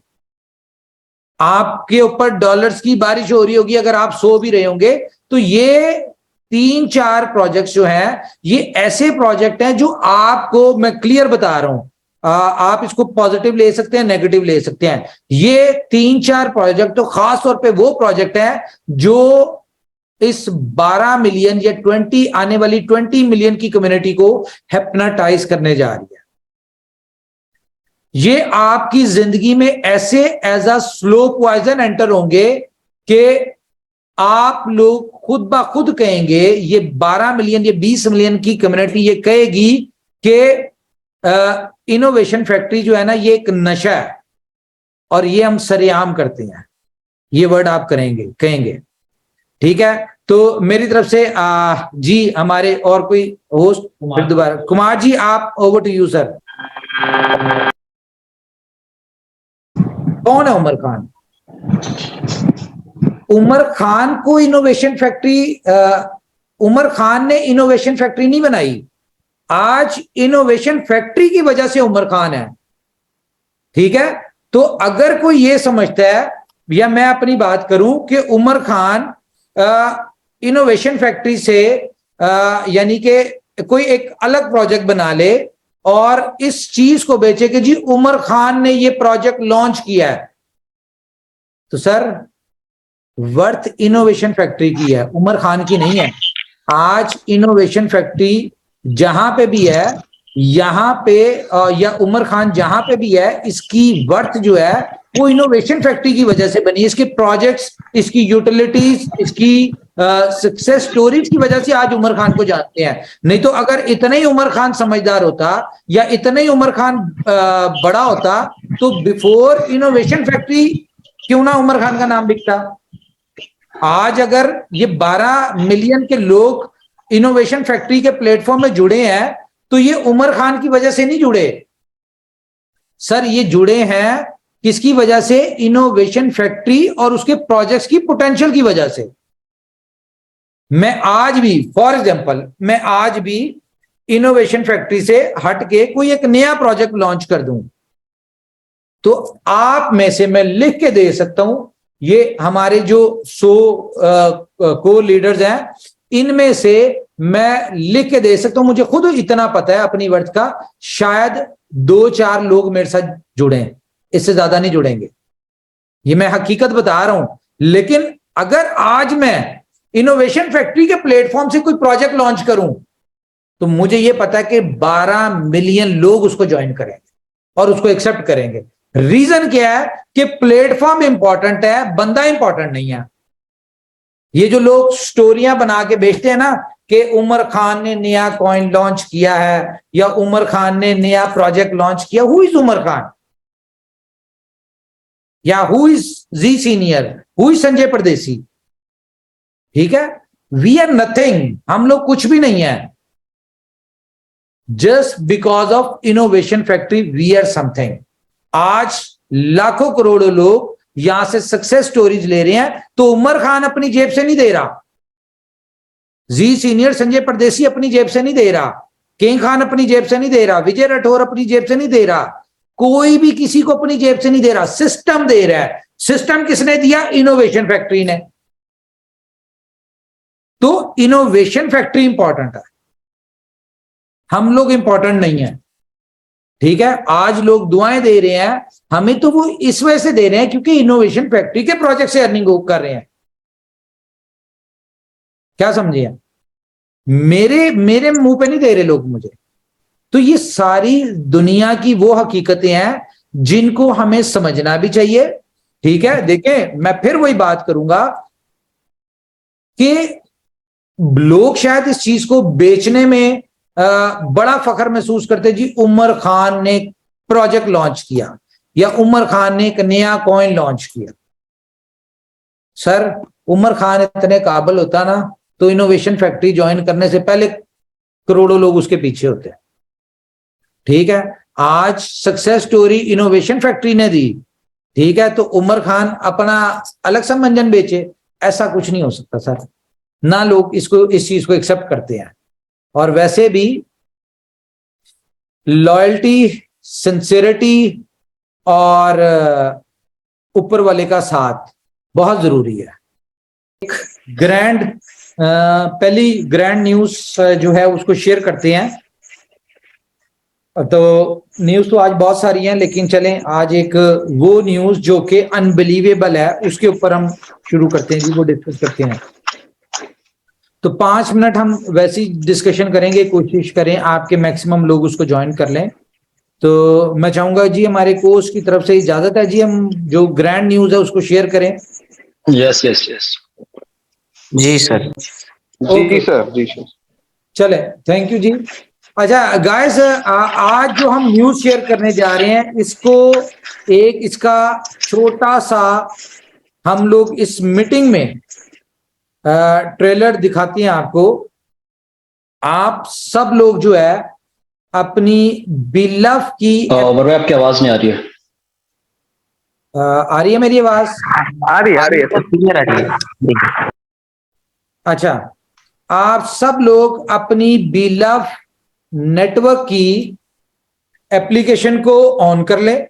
आपके ऊपर डॉलर्स की बारिश हो रही होगी अगर आप सो भी रहे होंगे। तो ये 3-4 प्रोजेक्ट्स जो हैं, ये ऐसे प्रोजेक्ट हैं जो आपको, मैं क्लियर बता रहा हूं, आप इसको पॉजिटिव ले सकते हैं, नेगेटिव ले सकते हैं। ये 3-4 प्रोजेक्ट तो खास तौर पे वो प्रोजेक्ट हैं जो इस 12 मिलियन या 20 आने वाली 20 मिलियन की कम्युनिटी को हिप्नोटाइज करने जा रही है। ये आपकी जिंदगी में ऐसे as a slow poison enter होंगे कि आप लोग खुद ब खुद कहेंगे, ये 12 मिलियन, ये 20 मिलियन की कम्युनिटी ये कहेगी कि इनोवेशन फैक्ट्री जो है ना, ये एक नशा है और ये हम सरेआम करते हैं। ये वर्ड आप कहेंगे, ठीक है। तो मेरी तरफ से जी, हमारे और कोई होस्ट फिर दोबारा, कुमार जी, आप, ओवर टू यू सर। कौन है उमर खान? उमर खान को इनोवेशन फैक्ट्री, उमर खान ने इनोवेशन फैक्ट्री नहीं बनाई, आज इनोवेशन फैक्ट्री की वजह से उमर खान है, ठीक है। तो अगर कोई ये समझता है, या मैं अपनी बात करूं कि उमर खान इनोवेशन फैक्ट्री से यानी कि कोई एक अलग प्रोजेक्ट बना ले और इस चीज को बेचे कि जी उमर खान ने ये प्रोजेक्ट लॉन्च किया है, तो सर वर्थ इनोवेशन फैक्ट्री की है, उमर खान की नहीं है। आज इनोवेशन फैक्ट्री जहां पे भी है, यहां पे या उमर खान जहां पे भी है, इसकी वर्थ जो है वो इनोवेशन फैक्ट्री की वजह से बनी। इसके प्रोजेक्ट्स, इसकी यूटिलिटीज, इसकी सक्सेस स्टोरीज की वजह से आज उमर खान को जानते हैं। नहीं तो अगर इतना ही उमर खान समझदार होता या इतना ही उमर खान बड़ा होता तो बिफोर इनोवेशन फैक्ट्री क्यों ना उमर खान का नाम बिकता। आज अगर ये 12 मिलियन के लोग इनोवेशन फैक्ट्री के प्लेटफॉर्म में जुड़े हैं तो ये उमर खान की वजह से नहीं जुड़े सर, ये जुड़े हैं किसकी वजह से? इनोवेशन फैक्ट्री और उसके प्रोजेक्ट्स की पोटेंशियल की वजह से। मैं आज भी, फॉर एग्जांपल, मैं आज भी इनोवेशन फैक्ट्री से हट के कोई एक नया प्रोजेक्ट लॉन्च कर दूं तो आप में से मैं लिख के दे सकता हूं, ये हमारे जो 100 को लीडर्स हैं, इनमें से मैं लिख के दे सकता हूं, मुझे खुद इतना पता है अपनी वर्थ का, शायद 2-4 लोग मेरे साथ जुड़े, इससे ज्यादा नहीं जुड़ेंगे। ये मैं हकीकत बता रहा हूं। लेकिन अगर आज मैं इनोवेशन फैक्ट्री के प्लेटफॉर्म से कोई प्रोजेक्ट लॉन्च करूं तो मुझे यह पता है कि 12 मिलियन लोग उसको ज्वाइन करेंगे और उसको एक्सेप्ट करेंगे। रीजन क्या है कि प्लेटफॉर्म इंपॉर्टेंट है, बंदा इंपॉर्टेंट नहीं है। ये जो लोग स्टोरियां बना के बेचते हैं ना कि उमर खान ने नया कॉइन लॉन्च किया है या उमर खान ने नया प्रोजेक्ट लॉन्च किया, हु इज उमर खान या हु इज जी senior, who is Sanjay Pardesi? ठीक है, वी आर नथिंग, हम लोग कुछ भी नहीं है। Just because of innovation factory we are something. आज लाखों करोड़ों लोग यहां से सक्सेस स्टोरीज ले रहे हैं तो उमर खान अपनी जेब से नहीं दे रहा, जी सीनियर संजय परदेसी अपनी जेब से नहीं दे रहा, किंग खान अपनी जेब से नहीं दे रहा, विजय राठौर अपनी जेब से नहीं दे रहा, कोई भी किसी को अपनी जेब से नहीं दे रहा, सिस्टम दे रहा है। सिस्टम किसने दिया? इनोवेशन फैक्ट्री ने। तो इनोवेशन फैक्ट्री इंपॉर्टेंट है। हम लोग इंपॉर्टेंट नहीं है, ठीक है। आज लोग दुआएं दे रहे हैं हमें, तो वो इस वजह से दे रहे हैं क्योंकि इनोवेशन फैक्ट्री के प्रोजेक्ट से अर्निंग कर रहे हैं। क्या समझिए, मेरे मुंह पे नहीं दे रहे लोग मुझे। तो ये सारी दुनिया की वो हकीकतें हैं जिनको हमें समझना भी चाहिए, ठीक है। देखें, मैं फिर वही बात करूंगा कि लोग शायद इस चीज को बेचने में बड़ा फख्र महसूस करते, जी उमर खान ने प्रोजेक्ट लॉन्च किया या उमर खान ने एक नया कॉइन लॉन्च किया। सर, उमर खान इतने काबिल होता ना तो इनोवेशन फैक्ट्री ज्वाइन करने से पहले करोड़ों लोग उसके पीछे होते हैं, ठीक है। आज सक्सेस स्टोरी इनोवेशन फैक्ट्री ने दी, ठीक है, तो उमर खान अपना अलग सा मंजन बेचे, ऐसा कुछ नहीं हो सकता सर। ना लोग इस चीज को एक्सेप्ट करते हैं। और वैसे भी लॉयल्टी, सिंसियरिटी और ऊपर वाले का साथ बहुत जरूरी है। एक पहली ग्रैंड न्यूज जो है उसको शेयर करते हैं। तो न्यूज तो आज बहुत सारी हैं, लेकिन चलें आज एक वो न्यूज जो कि अनबिलीवेबल है उसके ऊपर हम शुरू करते हैं जी, वो डिस्कस करते हैं। तो 5 मिनट हम वैसी डिस्कशन करेंगे, कोशिश करें आपके मैक्सिमम लोग उसको ज्वाइन कर लें। तो मैं चाहूंगा जी हमारे कोच की तरफ से इजाजत है जी, हम जो ग्रैंड न्यूज है उसको शेयर करें। यस यस यस जी सर, जी सर। चले, थैंक यू जी। अच्छा गाइस, आज जो हम न्यूज शेयर करने जा रहे हैं इसको इसका छोटा सा हम लोग इस मीटिंग में ट्रेलर दिखाते हैं आपको। आप सब लोग जो है अपनी बिलव की आपकी आवाज नहीं आ रही है। आ रही है मेरी आवाज? आ रही है। अच्छा, आप सब लोग अपनी बिलव नेटवर्क की एप्लीकेशन को ऑन कर लें।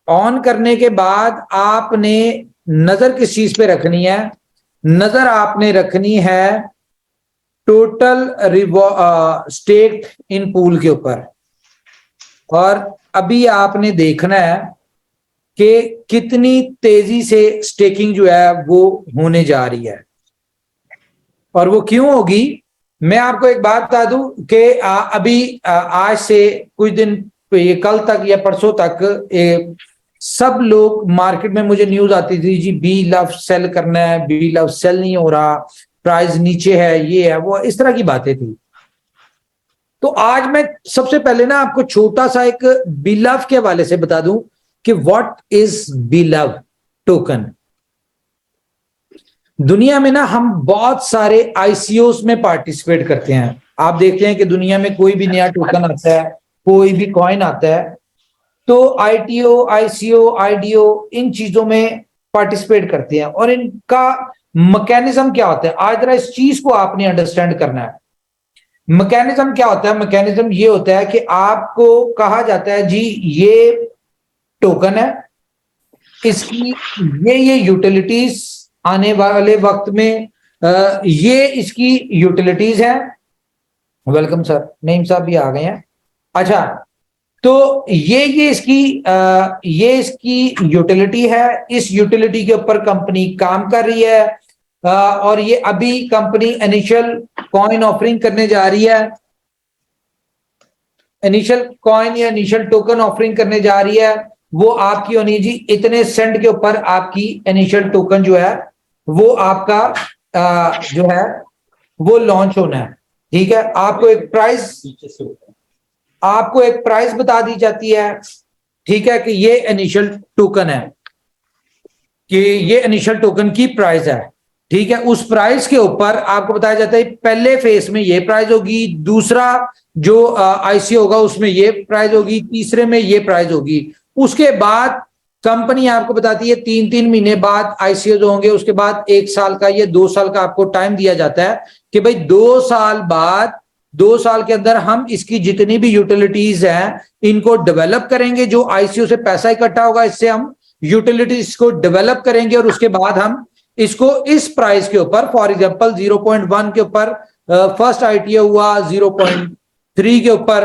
ऑन करने के बाद आपने नजर किस चीज पे रखनी है? नजर आपने रखनी है टोटल स्टेक इन पूल के ऊपर। और अभी आपने देखना है कि कितनी तेजी से स्टेकिंग जो है वो होने जा रही है। और वो क्यों होगी, मैं आपको एक बात बता दूं कि अभी आज से कुछ दिन, कल तक या परसों तक सब लोग मार्केट में, मुझे न्यूज आती थी जी बी लव सेल करना है, बी लव सेल नहीं हो रहा, प्राइस नीचे है, ये है वो, इस तरह की बातें थी। तो आज मैं सबसे पहले ना आपको छोटा सा एक बिलव के हवाले से बता दूं कि व्हाट इज बिलव टोकन। दुनिया में ना हम बहुत सारे आईसीओस में पार्टिसिपेट करते हैं। आप देखते हैं कि दुनिया में कोई भी नया टोकन आता है, कोई भी कॉइन आता है, तो आईटीओ, आईसीओ, आईडीओ इन चीजों में पार्टिसिपेट करते हैं। और इनका मैकेनिज्म क्या होता है, आज जरा इस चीज को आपने अंडरस्टैंड करना है। मैकेनिज्म क्या होता है? मैकेनिज्म ये होता है कि आपको कहा जाता है जी ये टोकन है, इसकी ये यूटिलिटीज आने वाले वक्त में ये इसकी यूटिलिटीज है। वेलकम सर, नईम साहब भी आ गए हैं। अच्छा, तो ये इसकी यूटिलिटी है। इस यूटिलिटी के ऊपर कंपनी काम कर रही है और ये अभी कंपनी इनिशियल कॉइन ऑफरिंग करने जा रही है। इनिशियल कॉइन या इनिशियल टोकन ऑफरिंग करने जा रही है। वो आपकी होनी जी इतने सेंट के ऊपर आपकी इनिशियल टोकन जो है वो आपका जो है वो लॉन्च होना है, ठीक है। आपको एक प्राइस बता दी जाती है, ठीक है, कि ये इनिशियल टोकन है, कि ये इनिशियल टोकन की प्राइस है, ठीक है। उस प्राइस के ऊपर आपको बताया जाता है पहले फेज में ये प्राइस होगी, दूसरा जो आईसीओ होगा उसमें ये प्राइस होगी, तीसरे में ये प्राइस होगी। उसके बाद कंपनी आपको बताती है 3-3 महीने बाद आईसीओ जो होंगे, उसके बाद 1 साल का या 2 साल का आपको टाइम दिया जाता है कि भाई 2 साल बाद, 2 साल के अंदर हम इसकी जितनी भी यूटिलिटीज हैं इनको डेवलप करेंगे। जो आईसीओ से पैसा इकट्ठा होगा इससे हम यूटिलिटीज को डेवलप करेंगे और उसके बाद हम इसको इस प्राइस के ऊपर, फॉर एग्जांपल 0.1 के ऊपर फर्स्ट आईटीओ हुआ, 0.3 के ऊपर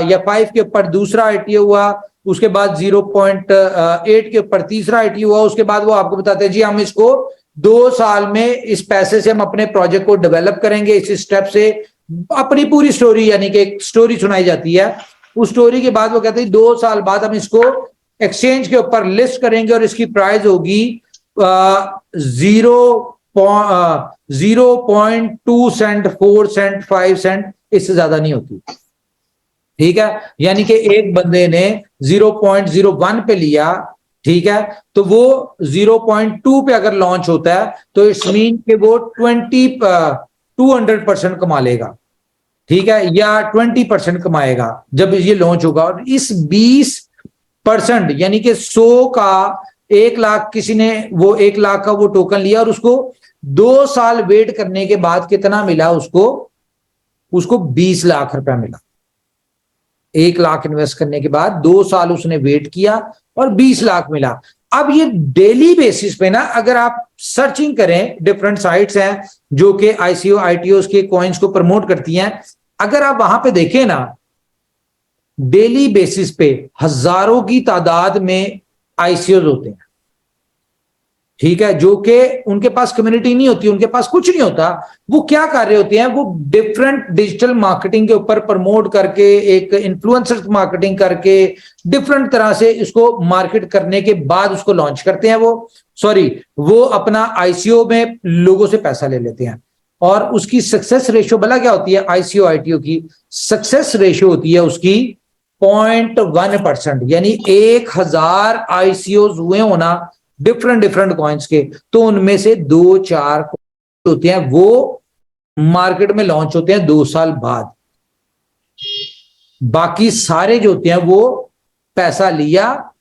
या 5 के ऊपर दूसरा आईटीओ हुआ, उसके बाद 0.8 के ऊपर तीसरा आईटीओ हुआ, उसके बाद वो आपको बताते हैं जी हम इसको 2 साल में इस पैसे से हम अपने प्रोजेक्ट को डेवलप करेंगे, इस स्टेप से अपनी पूरी स्टोरी, यानी कि एक स्टोरी सुनाई जाती है। उस स्टोरी के बाद वो कहते हैं 2 साल बाद हम इसको एक्सचेंज के ऊपर लिस्ट करेंगे और इसकी प्राइस होगी 0.2 सेंट, 4 सेंट, 5 सेंट, इससे ज्यादा नहीं होती। ठीक है, यानी कि एक बंदे ने 0.01 पे लिया, ठीक है, तो वो 0.2 पे अगर लॉन्च होता है तो इट्स मीन कि वो 200% कमा लेगा, ठीक है, या 20% कमाएगा जब ये लॉन्च होगा। और इस 20% यानी कि 100 का 1 लाख, किसी ने वो 1 लाख का वो टोकन लिया और उसको 2 साल वेट करने के बाद कितना मिला उसको 20 लाख रुपया मिला। 1 लाख इन्वेस्ट करने के बाद 2 साल उसने वेट किया और 20 लाख मिला। अब ये डेली बेसिस पे ना, अगर आप सर्चिंग करें, डिफरेंट साइट्स हैं जो कि आईसीओ आईटीओस के कॉइन्स को प्रमोट करती हैं, अगर आप वहां पे देखें ना, डेली बेसिस पे हजारों की तादाद में आईसीओ होते हैं, ठीक है, जो कि उनके पास कम्युनिटी नहीं होती, उनके पास कुछ नहीं होता। वो क्या कर रहे होते हैं, वो डिफरेंट डिजिटल मार्केटिंग के ऊपर प्रमोट करके, एक इन्फ्लुएंसर मार्केटिंग करके, डिफरेंट तरह से इसको मार्केट करने के बाद उसको लॉन्च करते हैं। वो अपना आईसीओ में लोगों से पैसा ले लेते हैं और उसकी सक्सेस रेशियो भला क्या होती है, आईसीओ आईटीओ की सक्सेस रेशियो होती है उसकी 0.1%, यानी 1000 आईसीओ हुए होना डिफरेंट कॉइन्स के, तो उनमें से 2-4 होते हैं वो मार्केट में लॉन्च होते हैं 2 साल बाद। बाकी सारे जो होते हैं वो पैसा लिया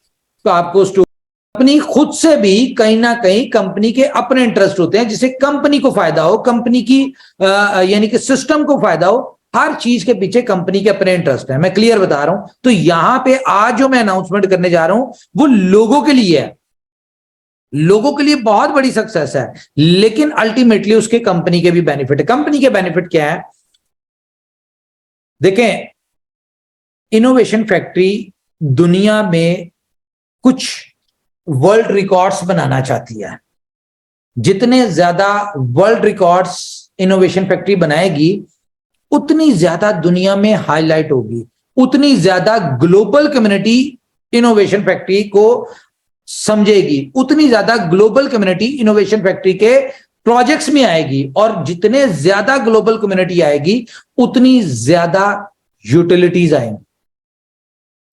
तो आपको कंपनी खुद से भी कहीं ना कहीं कंपनी के अपने इंटरेस्ट होते हैं, जिससे कंपनी को फायदा हो, कंपनी की यानी कि सिस्टम को फायदा हो। हर चीज के पीछे कंपनी के अपने इंटरेस्ट है, मैं क्लियर बता रहा हूं। तो यहां पे आज जो मैं अनाउंसमेंट करने जा रहा हूं वो लोगों के लिए है, लोगों के लिए बहुत बड़ी सक्सेस है, लेकिन अल्टीमेटली उसके कंपनी के भी बेनिफिट है। कंपनी के बेनिफिट क्या है, देखें, इनोवेशन फैक्ट्री दुनिया में कुछ वर्ल्ड रिकॉर्ड्स बनाना चाहती है। जितने ज्यादा वर्ल्ड रिकॉर्ड्स इनोवेशन फैक्ट्री बनाएगी उतनी ज्यादा दुनिया में हाईलाइट होगी, उतनी ज्यादा ग्लोबल कम्युनिटी इनोवेशन फैक्ट्री को समझेगी, उतनी ज्यादा ग्लोबल कम्युनिटी इनोवेशन फैक्ट्री के प्रोजेक्ट्स में आएगी, और जितने ज्यादा ग्लोबल कम्युनिटी आएगी उतनी ज्यादा यूटिलिटीज आएंगी,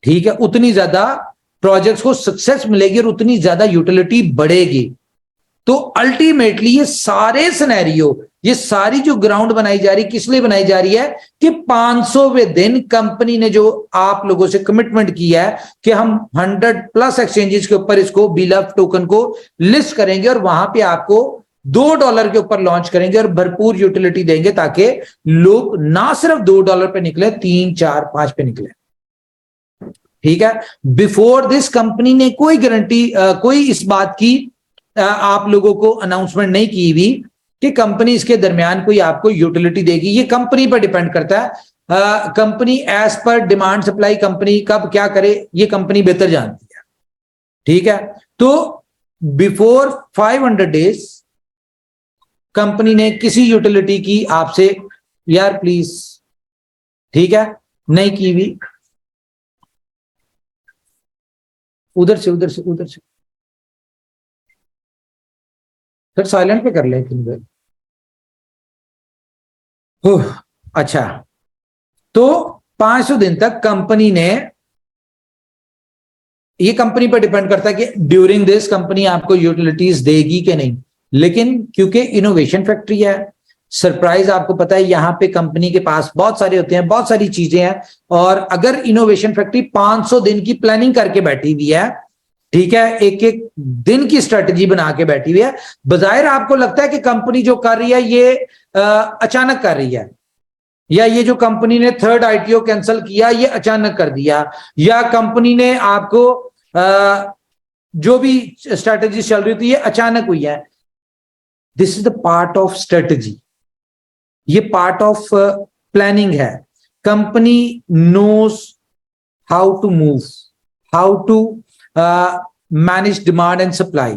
ठीक है, उतनी ज्यादा प्रोजेक्ट्स को सक्सेस मिलेगी और उतनी ज्यादा यूटिलिटी बढ़ेगी। तो अल्टीमेटली ये सारे सिनेरियो, ये सारी जो ग्राउंड बनाई जा रही, किस लिए बनाई जा रही है कि 500वें दिन कंपनी ने जो आप लोगों से कमिटमेंट किया है कि हम 100+ एक्सचेंजेस के ऊपर इसको BLUF टोकन को लिस्ट करेंगे और वहां पे आपको $2 के ऊपर लॉन्च करेंगे और भरपूर यूटिलिटी देंगे, ताकि लोग ना सिर्फ $2 पे निकले, 3, 4, 5 पे निकले, ठीक है। बिफोर दिस कंपनी ने कोई गारंटी, कोई इस बात की आप लोगों को अनाउंसमेंट नहीं की हुई कि कंपनी इसके दरमियान कोई आपको यूटिलिटी देगी। ये कंपनी पर डिपेंड करता है, company as per demand supply, company कब क्या करे ये कंपनी बेहतर जानती है, ठीक है। तो बिफोर 500 डेज कंपनी ने किसी यूटिलिटी की आपसे, यार प्लीज, ठीक है, नहीं की हुई, उधर से फिर साइलेंट पे कर ले 3 बार। अच्छा, तो 500 दिन तक कंपनी ने, ये कंपनी पर डिपेंड करता है कि ड्यूरिंग दिस कंपनी आपको यूटिलिटीज देगी कि नहीं। लेकिन क्योंकि इनोवेशन फैक्ट्री है, सरप्राइज आपको पता है, यहां पे कंपनी के पास बहुत सारे होते हैं, बहुत सारी चीजें हैं, और अगर इनोवेशन फैक्ट्री 500 दिन की प्लानिंग करके बैठी हुई है, ठीक है, एक एक दिन की स्ट्रेटजी बना के बैठी हुई है, बजाय आपको लगता है कि कंपनी जो कर रही है ये अचानक कर रही है, या ये जो कंपनी ने 3rd आईटीओ कैंसिल किया ये अचानक कर दिया, या कंपनी ने आपको जो भी स्ट्रेटजी चल रही थी ये अचानक हुई है। This is the part of strategy, ये पार्ट ऑफ प्लानिंग है। Company knows how to move, how to manage demand and supply.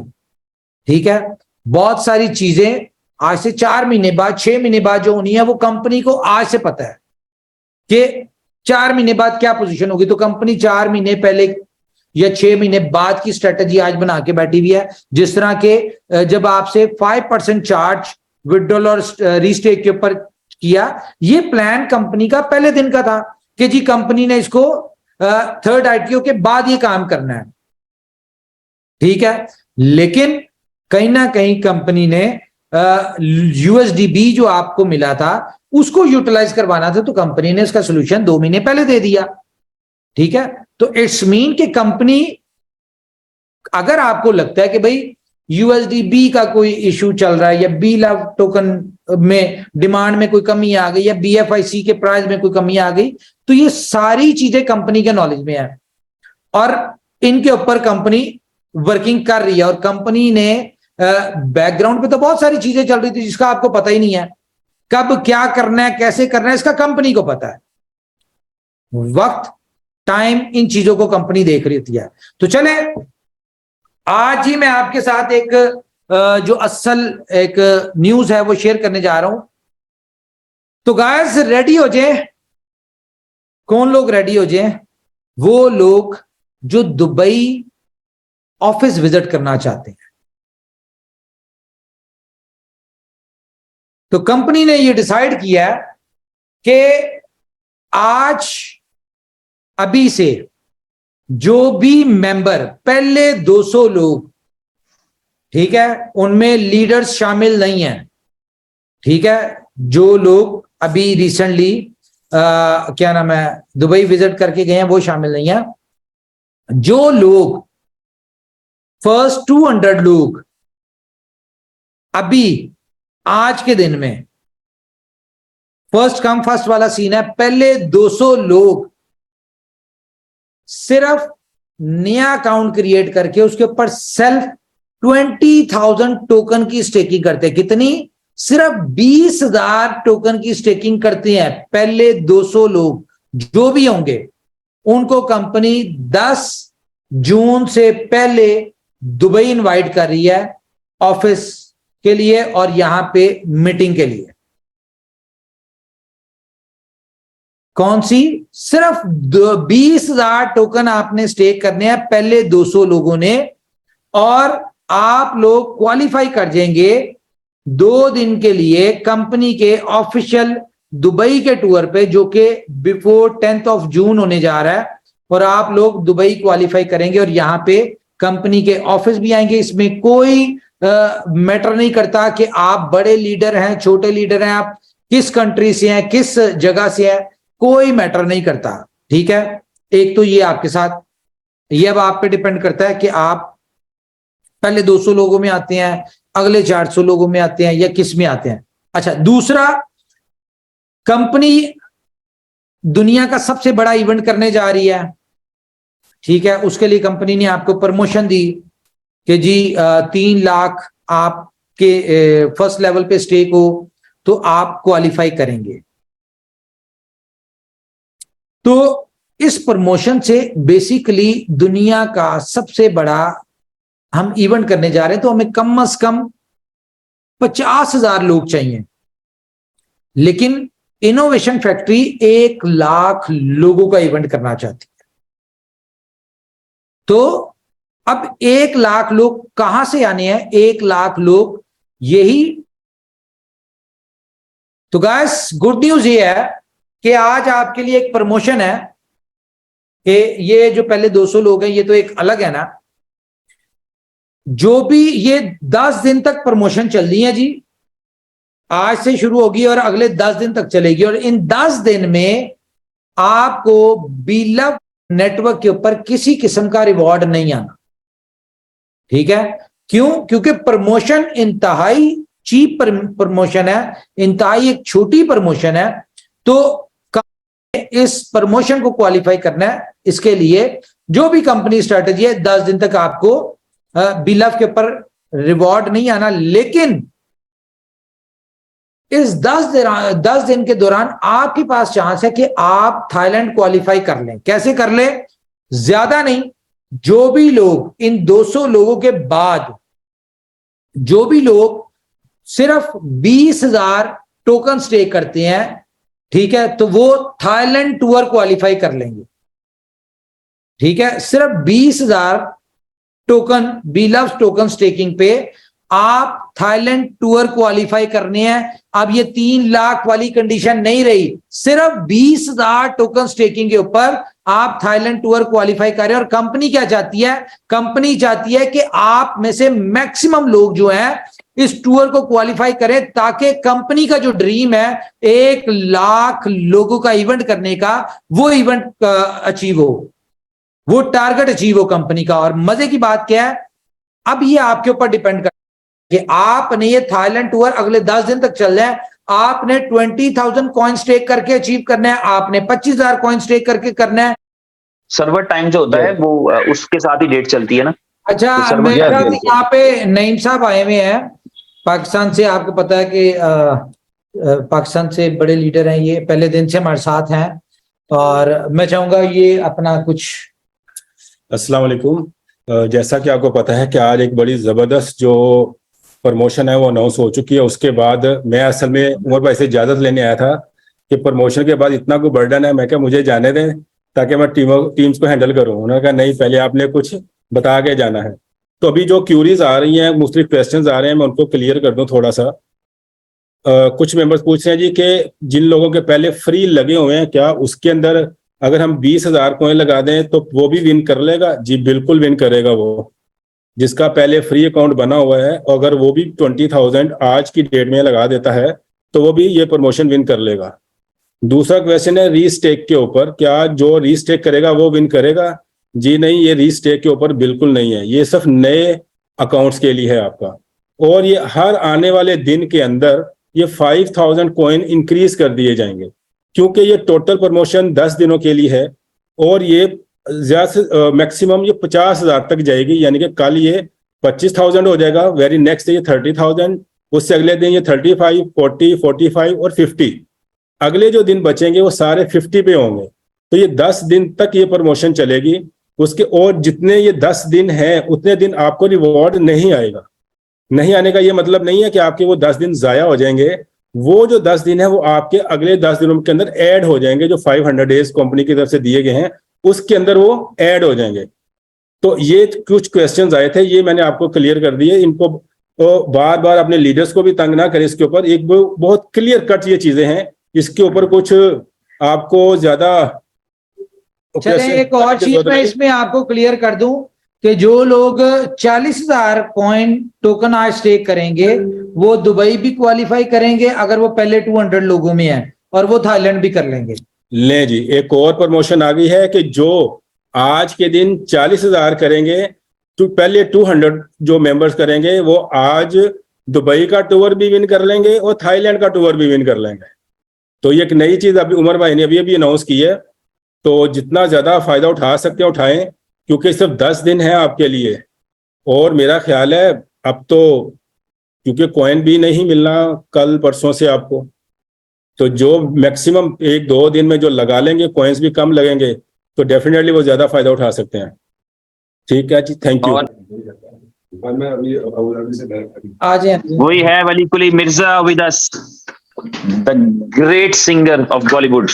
ठीक है, बहुत सारी चीजें आज से 4 महीने बाद, 6 महीने बाद जो होनी है वो कंपनी को आज से पता है कि 4 महीने बाद क्या पोजीशन होगी। तो कंपनी 4 महीने पहले या 6 महीने बाद की स्ट्रेटजी आज बना के बैठी हुई है। जिस तरह के जब आपसे 5% चार्ज विड्रॉल और रीस्टेक के ऊपर किया, ये प्लान कंपनी का पहले दिन का था कि जी कंपनी ने इसको 3rd IPO के बाद ये काम करना है। ठीक है, लेकिन कहीं ना कहीं कंपनी ने USDB जो आपको मिला था उसको यूटिलाइज करवाना था, तो कंपनी ने इसका सोल्यूशन 2 महीने पहले दे दिया। ठीक है, तो इट्स मीन कि कंपनी, अगर आपको लगता है कि भाई USDB का कोई इशू चल रहा है या BLOVE टोकन में डिमांड में कोई कमी आ गई या BFIC के प्राइस में कोई कमी आ गई, तो ये सारी चीजें कंपनी के नॉलेज में है और इनके ऊपर कंपनी वर्किंग कर रही है। और कंपनी ने बैकग्राउंड पे तो बहुत सारी चीजें चल रही थी जिसका आपको पता ही नहीं है, कब क्या करना है, कैसे करना है, इसका कंपनी को पता है। वक्त, टाइम, इन चीजों को कंपनी देख रही होती है। तो चले आज ही मैं आपके साथ एक जो असल एक न्यूज है वो शेयर करने जा रहा हूं। तो गाइस रेडी हो जाए। कौन लोग रेडी हो जाए? वो लोग जो दुबई ऑफिस विजिट करना चाहते हैं। तो कंपनी ने ये डिसाइड किया कि आज अभी से जो भी मेंबर, पहले 200 लोग, ठीक है, उनमें लीडर्स शामिल नहीं हैं। ठीक है, जो लोग अभी रिसेंटली क्या नाम है दुबई विजिट करके गए हैं वो शामिल नहीं है। जो लोग फर्स्ट 200 लोग अभी आज के दिन में, फर्स्ट कम फर्स्ट वाला सीन है, पहले 200 लोग सिर्फ नया अकाउंट क्रिएट करके उसके ऊपर सेल्फ 20,000 टोकन की स्टेकिंग करते हैं। कितनी? सिर्फ 20,000 टोकन की स्टेकिंग करते हैं पहले 200 लोग। जो भी होंगे उनको कंपनी 10 जून से पहले दुबई इनवाइट कर रही है ऑफिस के लिए और यहां पे मीटिंग के लिए। कौन सी? सिर्फ 20,000 टोकन आपने स्टेक करने हैं पहले 200 लोगों ने, और आप लोग क्वालिफाई कर जाएंगे 2 दिन के लिए कंपनी के ऑफिशियल दुबई के टूर पे, जो कि बिफोर 10 जून होने जा रहा है। और आप लोग दुबई क्वालिफाई करेंगे और यहां पे कंपनी के ऑफिस भी आएंगे। इसमें कोई मैटर नहीं करता कि आप बड़े लीडर हैं, छोटे लीडर हैं, आप किस कंट्री से हैं, किस जगह से हैं, कोई मैटर नहीं करता। ठीक है, एक तो ये आपके साथ, ये अब आप पे डिपेंड करता है कि आप पहले 200 लोगों में आते हैं, अगले 400 लोगों में आते हैं या किस में आते हैं। अच्छा, दूसरा, कंपनी दुनिया का सबसे बड़ा इवेंट करने जा रही है। ठीक है, उसके लिए कंपनी ने आपको प्रमोशन दी कि जी 3 लाख आपके फर्स्ट लेवल पे स्टेक हो तो आप क्वालिफाई करेंगे। तो इस प्रमोशन से बेसिकली दुनिया का सबसे बड़ा हम इवेंट करने जा रहे हैं, तो हमें कम से कम 50,000 लोग चाहिए। लेकिन इनोवेशन फैक्ट्री 1 लाख लोगों का इवेंट करना चाहती है। तो अब 1 लाख लोग कहां से आने हैं? 1 लाख लोग यही। तो गाइस गुड न्यूज ये है कि आज आपके लिए एक प्रमोशन है कि ये जो पहले 200 लोग हैं ये तो एक अलग है ना, जो भी ये 10 दिन तक प्रमोशन चल रही है जी, आज से शुरू होगी और अगले 10 दिन तक चलेगी। और इन 10 दिन में आपको BLOVE नेटवर्क के ऊपर किसी किस्म का रिवॉर्ड नहीं आना। ठीक है, क्यों? क्योंकि प्रमोशन इंतहाई चीप प्रमोशन है, इंतहाई एक छोटी प्रमोशन है। तो इस प्रमोशन को क्वालिफाई करना है, इसके लिए जो भी कंपनी स्ट्रेटजी है 10 दिन तक आपको BLOVE के ऊपर रिवॉर्ड नहीं आना। लेकिन इस 10 दिन के दौरान आपके पास चांस है कि आप थाईलैंड क्वालिफाई कर लें। कैसे कर लें? ज्यादा नहीं, जो भी लोग इन 200 लोगों के बाद जो भी लोग सिर्फ 20,000 टोकन स्टेक करते हैं, ठीक है, तो वो थाईलैंड टूर क्वालिफाई कर लेंगे। ठीक है, सिर्फ 20,000 टोकन बीलव्स टोकन स्टेकिंग पे आप थाईलैंड टूर क्वालिफाई करने हैं। अब ये 3 लाख वाली कंडीशन नहीं रही, सिर्फ 20,000 टोकन स्टेकिंग के ऊपर आप थाईलैंड टूर क्वालिफाई करें। और कंपनी क्या चाहती है? कंपनी चाहती है कि आप में से मैक्सिमम लोग जो हैं इस टूर को क्वालिफाई करें, ताकि कंपनी का जो ड्रीम है 1 लाख लोगों का इवेंट करने का, वो इवेंट अचीव हो, वो टारगेट अचीव हो कंपनी का। और मजे की बात क्या है, अब ये आपके ऊपर डिपेंड कर कि आपने ये थाईलैंड टूर अगले 10 दिन तक चल जाए। आपने 20,000 कॉइन स्टेक करके अचीव करना है, आपने 25,000 कॉइन स्टेक करके करना है। सर्वर टाइम जो होता है वो उसके साथ ही डेट चलती है ना। अच्छा, तो मेरे ख्याल से यहाँ पे नईम साहब आए हुए हैं पाकिस्तान से। आपको पता है कि पाकिस्तान से बड़े लीडर हैं, ये पहले दिन से हमारे साथ हैं, और मैं चाहूंगा ये अपना कुछ। अस्सलाम वालेकुम। जैसा कि आपको पता है कि आज एक बड़ी जबरदस्त जो प्रमोशन है वो अनाउंस हो चुकी है। उसके बाद मैं असल में उमर भाई से इजाजत लेने आया था कि प्रमोशन के बाद इतना कोई बर्डन है, मैं क्या मुझे जाने दें ताकि मैं टीम्स को हैंडल करूं। उन्होंने कहा नहीं, पहले आपने कुछ बता के जाना है। तो अभी जो क्यूरीज आ रही हैं, मुख्तलिफ क्वेश्चंस आ रहे हैं, मैं उनको क्लियर कर दूं थोड़ा सा। कुछ मेंबर्स पूछ रहे हैं जी कि जिन लोगों के पहले फ्री लगे हुए हैं, क्या उसके अंदर अगर हम 20,000 कॉइन लगा दें तो वो भी विन कर लेगा? जी बिल्कुल विन करेगा। वो जिसका पहले फ्री अकाउंट बना हुआ है, अगर वो भी 20,000 आज की डेट में लगा देता है तो वो भी ये प्रमोशन विन कर लेगा। दूसरा क्वेश्चन है रीस्टेक के ऊपर, क्या जो रीस्टेक करेगा वो विन करेगा? जी नहीं, ये रीस्टेक के ऊपर बिल्कुल नहीं है, ये सिर्फ नए अकाउंट्स के लिए है आपका। और ये हर आने वाले दिन के अंदर ये 5,000 कॉइन इंक्रीज कर दिए जाएंगे, क्योंकि ये टोटल प्रमोशन 10 दिनों के लिए है और ये ज्यादा से मैक्सिमम ये 50,000 तक जाएगी। यानी कि कल ये 25,000 हो जाएगा, वेरी नेक्स्ट ये 30,000, उससे अगले दिन ये 35, 40, 45 और 50। अगले जो दिन बचेंगे वो सारे 50 पे होंगे। तो ये 10 दिन तक ये प्रमोशन चलेगी। उसके और जितने ये 10 दिन हैं उतने दिन आपको रिवॉर्ड नहीं आएगा। नहीं आने का ये मतलब नहीं है कि आपके वो 10 दिन जाया हो जाएंगे। वो जो 10 दिन है वो आपके अगले 10 दिनों के अंदर ऐड हो जाएंगे, जो 500 डेज कंपनी की तरफ से दिए गए हैं उसके अंदर वो ऐड हो जाएंगे। तो ये कुछ क्वेश्चंस आए थे, ये मैंने आपको क्लियर कर दिए। इनको तो बार बार अपने लीडर्स को भी तंग ना करें इसके ऊपर। एक बहुत क्लियर कट ये चीजें हैं, इसके ऊपर कुछ आपको ज्यादा। चले एक और चीज मैं इसमें आपको क्लियर कर दूं कि जो लोग 40,000 कॉइन टोकन आज स्टेक करेंगे वो दुबई भी क्वालिफाई करेंगे अगर वो पहले 200 लोगों में है, और वो थाईलैंड भी कर लेंगे। ले जी, एक और प्रमोशन आ गई है कि जो आज के दिन 40,000 करेंगे तो पहले 200 जो मेंबर्स करेंगे वो आज दुबई का टूर भी विन कर लेंगे और थाईलैंड का टूर भी विन कर लेंगे। तो ये एक नई चीज अभी उमर भाई ने अभी अनाउंस की है। तो जितना ज्यादा फायदा उठा सकते हैं उठाएं, क्योंकि सिर्फ 10 दिन है आपके लिए। और मेरा ख्याल है अब तो क्योंकि कॉइन भी नहीं मिलना कल परसों से आपको, तो जो मैक्सिमम 1-2 दिन में जो लगा लेंगे, कॉइन्स भी कम लगेंगे, तो डेफिनेटली वो ज्यादा फायदा उठा सकते हैं। ठीक है जी, थैंक यू। आज वही है Wali Quli Mirza with us, the great singer of Bollywood.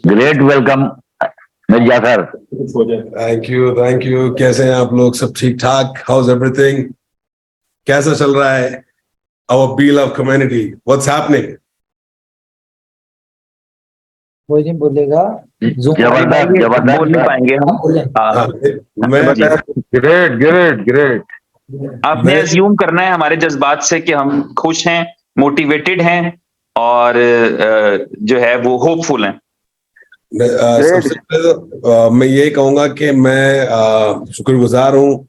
Great welcome Mirza sir. Thank you. कैसे हैं आप लोग? सब ठीक ठाक? How's everything? कैसा चल रहा है our beloved community? What's happening? कोई नहीं बोलेगा, जबरदस्त बोल नहीं पाएंगे हम। ग्रेट। आपने अज्यूम करना है हमारे जज्बात से कि हम खुश हैं, मोटिवेटेड हैं और जो है वो होपफुल हैं। सबसे पहले मैं ये कहूंगा कि मैं शुक्रगुजार हूँ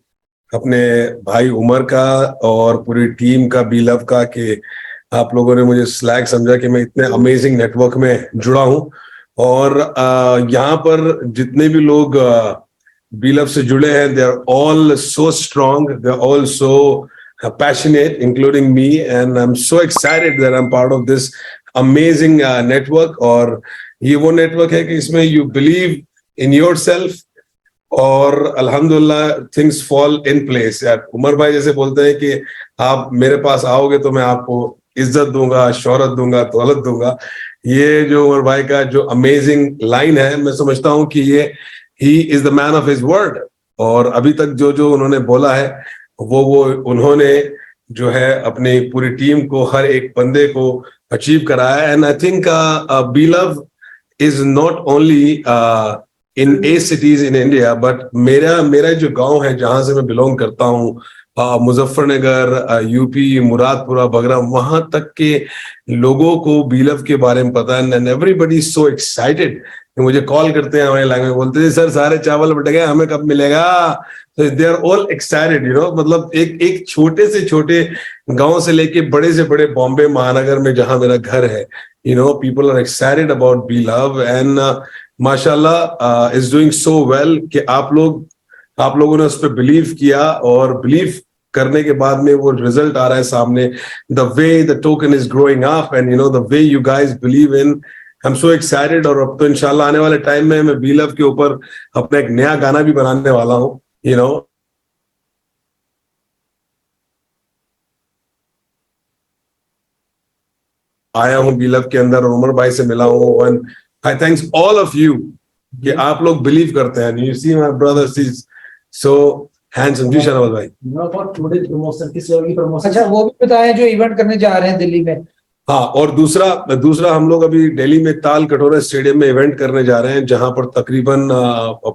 अपने भाई उमर का और पूरी टीम का, बीलव का, कि आप लोगों ने मुझे स्लैग समझा कि मैं इतने अमेजिंग नेटवर्क में जुड़ा हूँ। और यहाँ पर जितने भी लोग बीलव से जुड़े हैं, they are all so strong, they are all so passionate, including me, and I'm so excited that I'm part of this amazing network. और ये वो network है कि इसमें you believe in yourself और अल्हम्दुलिल्लाह things fall in place. यार उमर भाई जैसे बोलते हैं कि आप मेरे पास आओगे तो मैं आपको इज्जत दूंगा, शोहरत दूंगा, दौलत दूंगा. ये जो उमर भाई का जो अमेजिंग लाइन है, मैं समझता हूँ कि ये he is the man of his word. और अभी तक जो जो उन्होंने बोला है वो उन्होंने जो है अपनी पूरी टीम को, हर एक बंदे को अचीव कराया. And I think believe is not only in 8 cities in India, but मेरा जो गांव है जहां से मैं बिलोंग करता हूँ, मुजफ्फरनगर, यूपी, मुरादपुरा, बगराम, वहां तक के लोगों को बीलव के बारे में पता है. And everybody is so excited. मुझे कॉल करते हैं हमारे लैंग्वेज, बोलते हैं सर सारे चावल बट गए, हमें कब मिलेगा. तो they are all excited, you know. मतलब एक छोटे से छोटे गांव से लेके बड़े से बड़े बॉम्बे महानगर में जहां मेरा घर है, you know, people are excited about believe. And माशाल्लाह इज डूइंग सो वेल कि आप लोगों ने उस पर बिलीव किया, और बिलीव करने के बाद में वो रिजल्ट आ रहा है सामने. The way the token is growing up and you know the way you guys believe in, I am so excited. और अब तो इंशाल्लाह आने वाले टाइम में मैं बीलव के ऊपर अपना एक नया गाना भी बनाने वाला हूँ, यू नो. आया हूँ बीलव के अंदर और उमर भाई से मिला हूँ. And I thanks all of you कि आप लोग बिलीव करते हैं. You see my brother is so handsome. जी शहनाज भाई. अच्छा, वो भी बताएं जो इवेंट करने जा रहे हैं दिल्ली में. हाँ, और दूसरा हम लोग अभी दिल्ली में ताल कटोरा स्टेडियम में इवेंट करने जा रहे हैं, जहां पर तकरीबन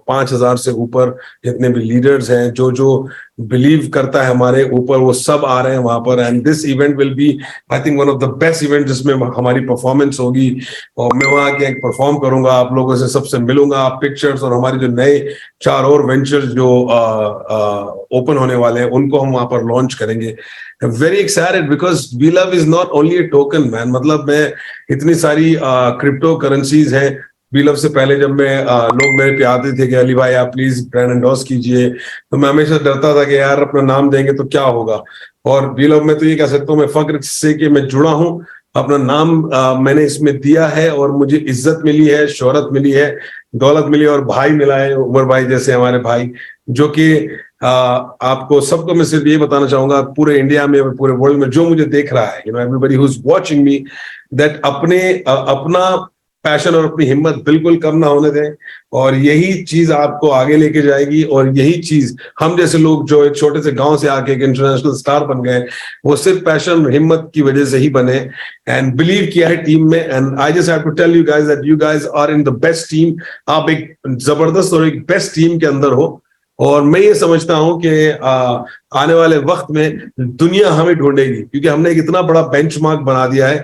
5000 से ऊपर जितने भी लीडर्स हैं, जो बिलीव करता है हमारे ऊपर, वो सब आ रहे हैं वहां पर. And this event will be I think one of the best event जिसमें हमारी परफॉर्मेंस होगी. और मैं वहां आके एक परफॉर्म करूंगा, आप लोगों से सबसे मिलूंगा, पिक्चर्स और हमारे जो नए 4 और वेंचर्स जो ओपन होने वाले हैं उनको हम वहां पर लॉन्च करेंगे. Very excited because believe is not only a token man. मतलब मैं इतनी सारी क्रिप्टो करेंसीज हैं. बीलव से पहले जब मैं लोग मेरे पे आते थे कि अली भाई आप प्लीज ब्रांड एंडोर्स कीजिए, तो मैं हमेशा डरता था कि यार अपना नाम देंगे तो क्या होगा. और बीलव में तो ये कह सकता हूँ मैं फख्र से कि मैं जुड़ा हूँ, अपना नाम मैंने इसमें दिया है और मुझे इज्जत मिली है, शोहरत मिली है, दौलत मिली, और भाई मिला है, उमर भाई जैसे हमारे भाई, जो कि आपको सबको मैं सिर्फ ये बताना चाहूंगा, पूरे इंडिया में, पूरे वर्ल्ड में जो मुझे देख रहा है, you no, everybody who is watching me, that अपना पैशन और अपनी हिम्मत बिल्कुल कम ना होने दें. और यही चीज आपको आगे लेके जाएगी. और यही चीज हम जैसे लोग जो एक छोटे से गांव से आके एक इंटरनेशनल स्टार बन गए, वो सिर्फ पैशन, हिम्मत की वजह से ही बने. एंड बिलीव किया है टीम में. And I just have to tell you guys that you guys are in the best team. आप एक जबरदस्त और एक बेस्ट टीम के अंदर हो. और मैं ये समझता हूं कि आने वाले वक्त में दुनिया हमें ढूंढेगी, क्योंकि हमने एक इतना बड़ा बेंचमार्क बना दिया है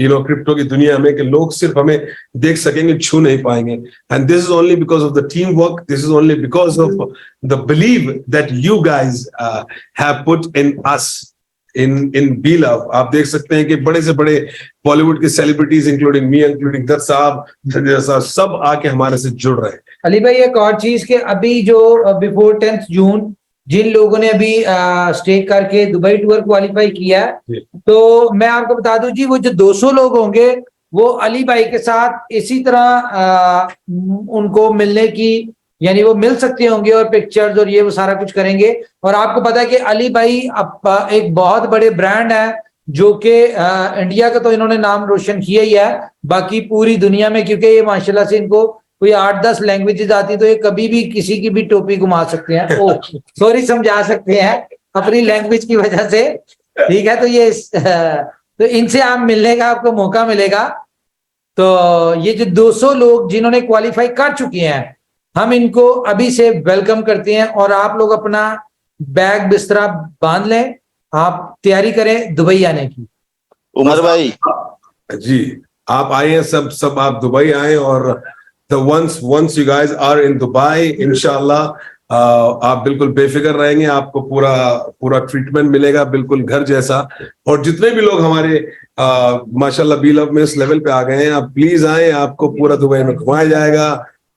यू नो क्रिप्टो की दुनिया में, कि लोग सिर्फ हमें देख सकेंगे, छू नहीं पाएंगे. And this is only because of the team work. This is only because of the believe that you guys have put in us, in believe. आप देख सकते हैं कि बड़े से बड़े बॉलीवुड के celebrities including me, including Dutt साहब, संजय साहब, सब आके हमारे से जुड़ रहे हैं. अली भाई एक और चीज के अभी जो बिफोर 10th जून जिन लोगों ने अभी स्टेक करके दुबई टूर क्वालिफाई किया है, तो मैं आपको बता दूं जी, वो जो 200 लोग होंगे वो अली भाई के साथ इसी तरह उनको मिलने की, यानी वो मिल सकते होंगे और पिक्चर्स और ये वो सारा कुछ करेंगे. और आपको पता है कि अली भाई एक बहुत बड़े ब्रांड है, जो कि इंडिया का तो इन्होंने नाम रोशन किया ही है, बाकी पूरी दुनिया में, क्योंकि ये माशाल्लाह से इनको कोई 8-10 लैंग्वेजेस आती, तो ये कभी भी किसी की भी टोपी घुमा सकते हैं, ओ सॉरी समझा सकते हैं अपनी लैंग्वेज की वजह से. ठीक है, तो ये तो इनसे आप मिलने का आपको मौका मिलेगा. तो ये जो 200 लोग जिन्होंने क्वालिफाई कर चुके हैं, हम इनको अभी से वेलकम करते हैं. और आप लोग अपना बैग बिस्तरा बांध लें, आप तैयारी करें दुबई आने की. उमर भाई जी, आप आए, सब आप दुबई आए. और once you guys are in Dubai, इंशाल्लाह आप बिल्कुल बेफिक्र रहेंगे. आपको पूरा ट्रीटमेंट मिलेगा, बिल्कुल घर जैसा. और जितने भी लोग हमारे माशाल्लाह बीलव में इस लेवल पे आ गए हैं, आप प्लीज आए. आपको पूरा दुबई में घुमाया जाएगा,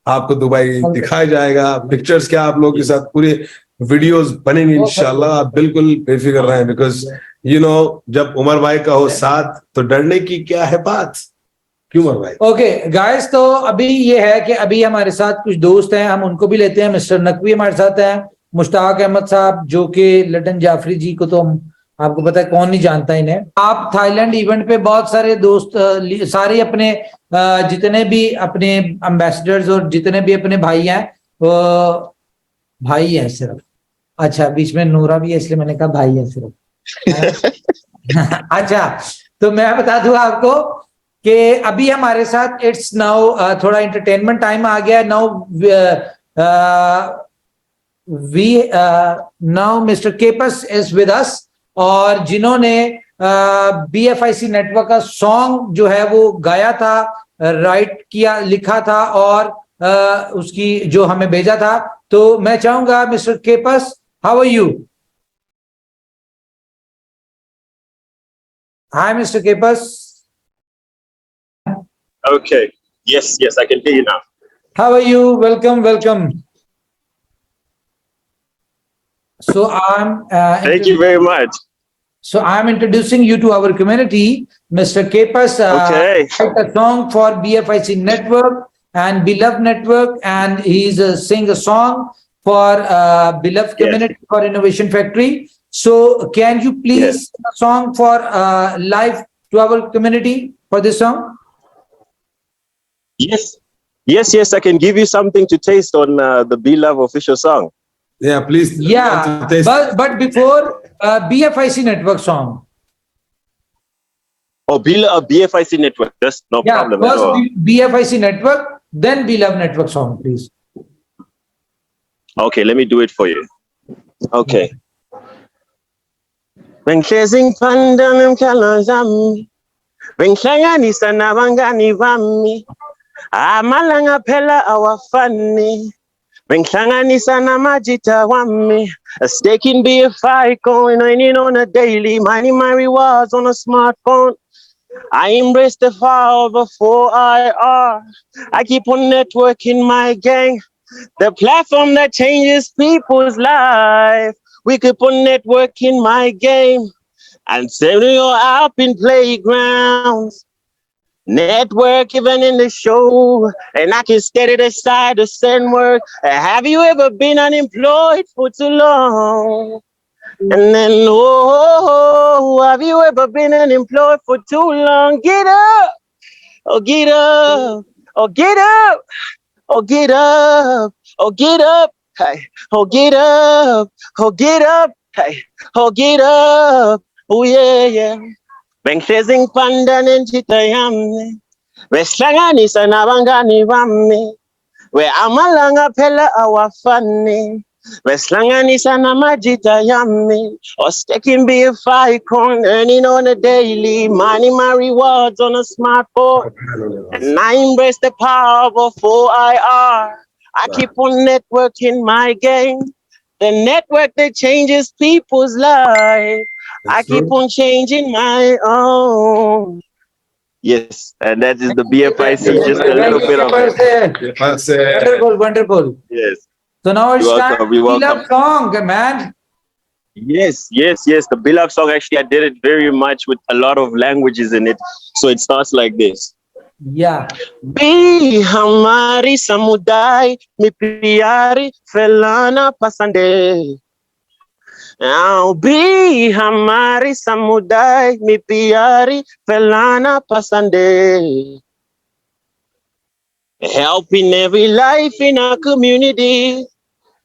आपको दुबई दिखाया जाएगा, पिक्चर्स क्या आप लोगों के साथ पूरे वीडियोस बनेंगे इंशाल्लाह, आप बिल्कुल बेफिक्र रहें, बिकॉज जब उमर भाई का हो साथ तो डरने की क्या है बात, क्यों उमर भाई? ओके गाइस, तो अभी ये है कि अभी हमारे साथ कुछ दोस्त हैं, हम उनको भी लेते हैं। मिस्टर नकवी हमारे साथ हैं, मुश्ताक अहमद साहब, जो कि लटन जाफरी जी को तो हम, आपको पता है कौन नहीं जानता इन्हें। आप थाईलैंड इवेंट पे बहुत सारे दोस्त, सारे अपने जितने भी अपने एम्बेसडर्स और जितने भी अपने भाई हैं, वो भाई हैं सिर्फ। अच्छा, बीच में नूरा भी है इसलिए मैंने कहा भाई है सिर्फ। अच्छा, तो मैं बता दूं आपको कि अभी हमारे साथ इट्स नाउ थोड़ा एंटरटेनमेंट टाइम आ गया नाउ। वी नाउ मिस्टर केपस इज विद अस, और जिन्होंने BFIC नेटवर्क का सॉन्ग जो है वो गाया था, राइट किया, लिखा था और उसकी जो हमें भेजा था। तो मैं चाहूंगा मिस्टर केपस, how are you? Hi mister केपस। Okay. Yes, I can hear you now. How are you? Welcome. So Thank you very much. So I'm introducing you to our community. Mr. Kepas wrote a song for BFIC Network and Beloved Network, and he's sing a song for Beloved Community for Innovation Factory. So can you please sing a song for live to our community for this song? Yes, I can give you something to taste on the Be Love official song. Yeah, please. Yeah, but before BFIC Network song. Oh, BFIC Network. That's no problem at all. First BFIC Network, then Be Love Network song, please. Okay, let me do it for you. Okay. When chasing pandem kalazami, when klangani sana wangani wami, amalanga pela awafani. Mengihlanganisa namajita wami, a stake in BFI coin, earning on a daily, mining my rewards on a smartphone. I embrace the power of a 4IR. I keep on networking my gang, the platform that changes people's life. We keep on networking my game and sending you up in playgrounds. Network even in the show, and I can steady the side to send work. Have you ever been unemployed for too long? And then, have you ever been unemployed for too long? Get up, oh get up, oh get up, oh get up, oh get up, hey, oh get up, oh get up, hey, oh get up, oh yeah. Benghlezing pandan enjita yami, wesihlanganisa nabangani bami, we amalanga phela awafani, wesihlanganisa namajita yami, or staking BFI coin, earning on a daily, mining my rewards on a smartphone, and I embrace the power of 4IR. I keep on networking my game, the network that changes people's life. I keep on changing my own. Yes, and that is the BFIC, just a little bit of it. Wonderful. Yes. So now it's time You're Be Love welcome. song, man. Yes. The Be Love song, actually, I did it very much with a lot of languages in it. So it starts like this. Yeah. Be hamari samudai, mi pyari felana pasande. Now be hamari samudai, mi pyari felana pasande. Helping every life in our community.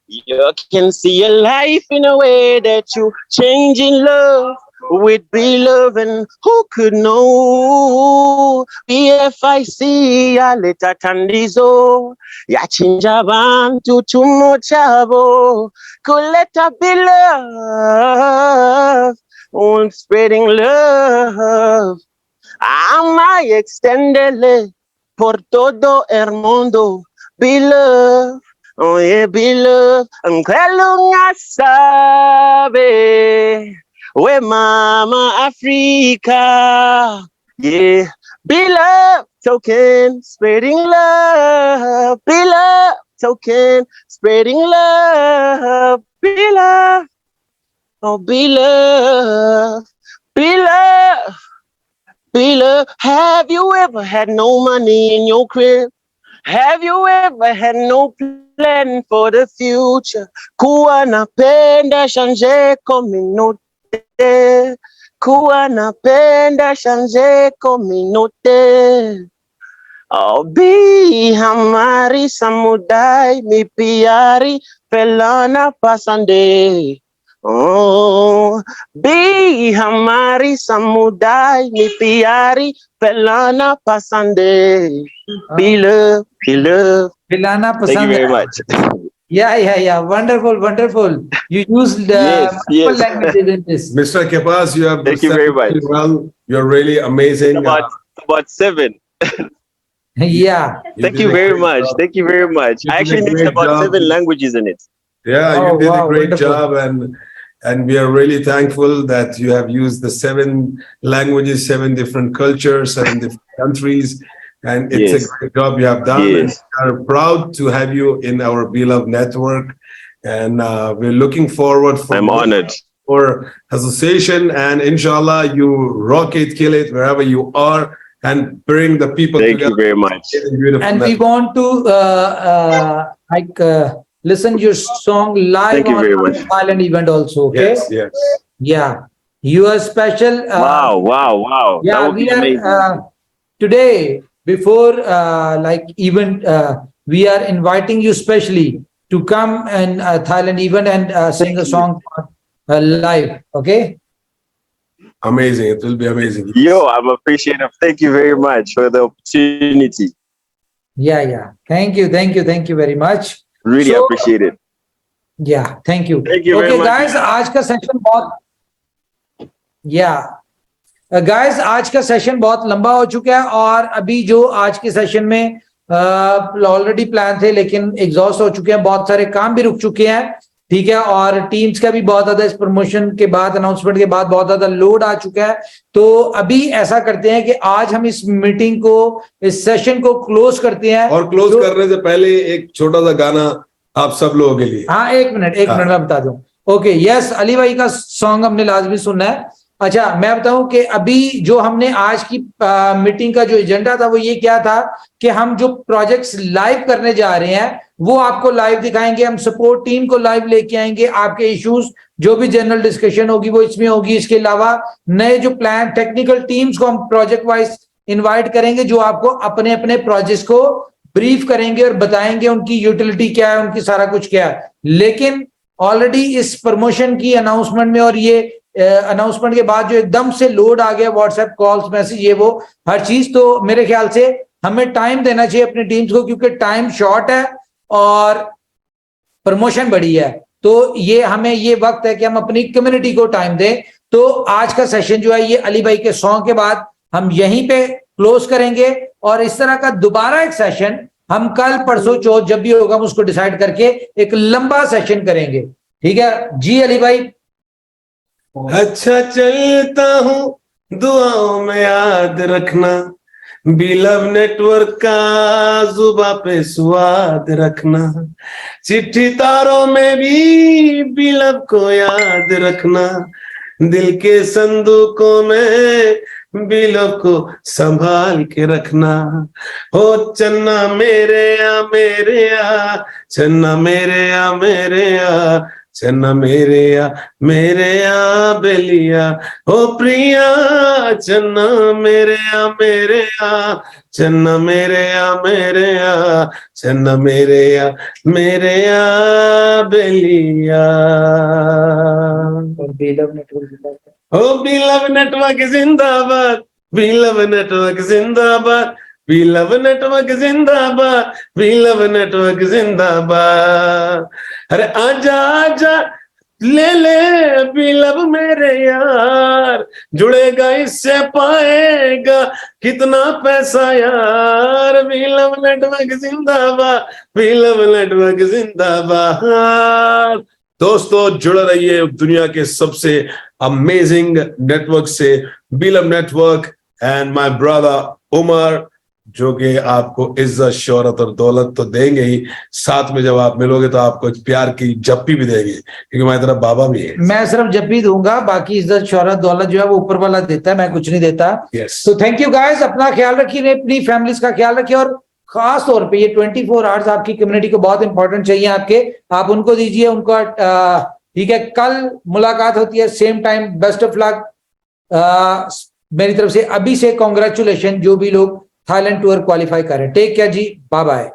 You can see a life in a way that you change in love with Beloved, and who could know? BFIC aleta tandizo yachinja bantu chumo chabo kuleta Beloved on spreading love. Ama extendele por todo el mundo, Beloved. Oh yeah, Beloved, ang kalunga sabe, we Mama Africa, yeah, Beloved token, spreading love, Beloved token, spreading love, be love, oh be love, be love, be love. Have you ever had no money in your crib? Have you ever had no plan for the future? Kuwa napenda shanje kominote. Kuwa napenda shanje kominote. Oh, be hamari samudai mi piari felana pasande. Oh, be hamari samudai mi piari felana pasande. Be love, be love. Filana Thank you very pasand. much. Yeah. Wonderful, wonderful. You used multiple languages in this. Mr. Kepas, you have Thank you very much. well. You're really amazing. About 7. Yeah. Thank you very much. Thank you very much. I actually mixed about 7 languages in it. Yeah, Oh, you did wow, a great wonderful. job, and we are really thankful that you have used the 7 languages, 7 different cultures, 7 different countries, and it's Yes. a great job you have done. Yes. And we are proud to have you in our Beloved network, and we're looking forward for I'm honored. for association, and inshallah you rock it, kill it wherever you are, and bring the people Thank together. you very much. Beautiful And we network. want to listen your song live Thank you on very much. Thailand event also. Okay. Yes. Yeah. You are special. Wow. Yeah, That would we be amazing. are today before event. We are inviting you specially to come and Thailand event and sing a song live. Okay. Amazing. It will be amazing. Yo, I'm appreciative. Thank you very much for the opportunity. Yeah. Thank you very much. Really So- appreciate it. Yeah, thank you. Thank you very Okay, much. guys, आज का session बहुत लंबा हो चुका है और अभी जो आज के सेशन में ऑलरेडी प्लान थे लेकिन एग्जॉस्ट हो चुके हैं, बहुत सारे काम भी रुक चुके हैं, ठीक है, और टीम्स का भी बहुत ज्यादा इस प्रमोशन के बाद, अनाउंसमेंट के बाद बहुत ज्यादा लोड आ चुका है। तो अभी ऐसा करते हैं कि आज हम इस मीटिंग को, इस सेशन को क्लोज करते हैं। और क्लोज करने से पहले एक छोटा सा गाना आप सब लोगों के लिए। हाँ, एक मिनट मैं बता दूं। ओके, यस, अली भाई का सॉन्ग हमने लाजमी सुनना है। अच्छा, मैं बताऊं कि अभी जो हमने आज की मीटिंग का जो एजेंडा था वो ये क्या था कि हम जो प्रोजेक्ट्स लाइव करने जा रहे हैं वो आपको लाइव दिखाएंगे, हम सपोर्ट टीम को लाइव लेके आएंगे, आपके इश्यूज जो भी जनरल डिस्कशन होगी वो इसमें होगी। इसके अलावा नए जो प्लान, टेक्निकल टीम्स को हम प्रोजेक्ट वाइज इन्वाइट करेंगे जो आपको अपने अपने प्रोजेक्ट्स को ब्रीफ करेंगे और बताएंगे उनकी यूटिलिटी क्या है, उनकी सारा कुछ क्या है। लेकिन ऑलरेडी इस प्रमोशन की अनाउंसमेंट में और ये अनाउंसमेंट के बाद जो एकदम से लोड आ गया, व्हाट्सएप कॉल्स, मैसेज, ये वो हर चीज, तो मेरे ख्याल से हमें टाइम देना चाहिए अपनी टीम्स को, क्योंकि टाइम शॉर्ट है और प्रमोशन बड़ी है। तो ये हमें ये वक्त है कि हम अपनी कम्युनिटी को टाइम दें। तो आज का सेशन जो है ये अली भाई के सॉन्ग के बाद हम यहीं पे क्लोज करेंगे और इस तरह का दोबारा एक सेशन हम कल, परसों, चौथ जब भी होगा हम उसको डिसाइड करके एक लंबा सेशन करेंगे। ठीक है जी अली भाई? अच्छा चलता हूँ दुआओं में याद रखना, बिलव नेटवर्क का जुबा पे स्वाद रखना, चिट्ठी तारों में भी बिलव को याद रखना, दिल के संदूकों में बिलव को संभाल के रखना। हो चन्ना मेरे आ चन्ना मेरे आ चन्ना मेरे आ बेलिया, हो प्रिया चन्ना मेरे आ चन्ना मेरे आ चन्ना मेरे आ बेलिया। ओ बिलव नेटवर्क जिंदाबाद, बिलव नेटवर्क जिंदाबाद, बिलव नेटवर्क जिंदाबाद, बिलव नेटवर्क जिंदाबाद। अरे आजा आजा ले ले बिलव मेरे यार, जुड़ेगा इससे पाएगा कितना पैसा यार, बिलव नेटवर्क जिंदाबाद, बिलव नेटवर्क जिंदाबाद। दोस्तों जुड़ रहिए दुनिया के सबसे अमेजिंग नेटवर्क से, believe network, and my brother Umar जो कि आपको इज्जत, शोहरत और दौलत तो देंगे ही, साथ में जब आप मिलोगे तो आपको प्यार की जप्पी भी देंगे, क्योंकि हमारी तरफ बाबा भी है। मैं सिर्फ जप्पी दूंगा, बाकी इज्जत, शोहरत, दौलत जो है वो ऊपर वाला देता है, मैं कुछ नहीं देता। तो थैंक यू गाइस, अपना ख्याल रखिए, अपनी फैमिलीज का ख्याल रखिए, और खास तौर पे ये 24 आवर्स आपकी कम्युनिटी को बहुत इंपॉर्टेंट चाहिए आपके, आप उनको दीजिए, उनका ठीक है। कल मुलाकात होती है same time. Best of luck मेरी तरफ से, अभी से कॉन्ग्रेचुलेशन जो भी लोग थाईलैंड टूर क्वालिफाई करें। टेक केयर जी, बाय बाय।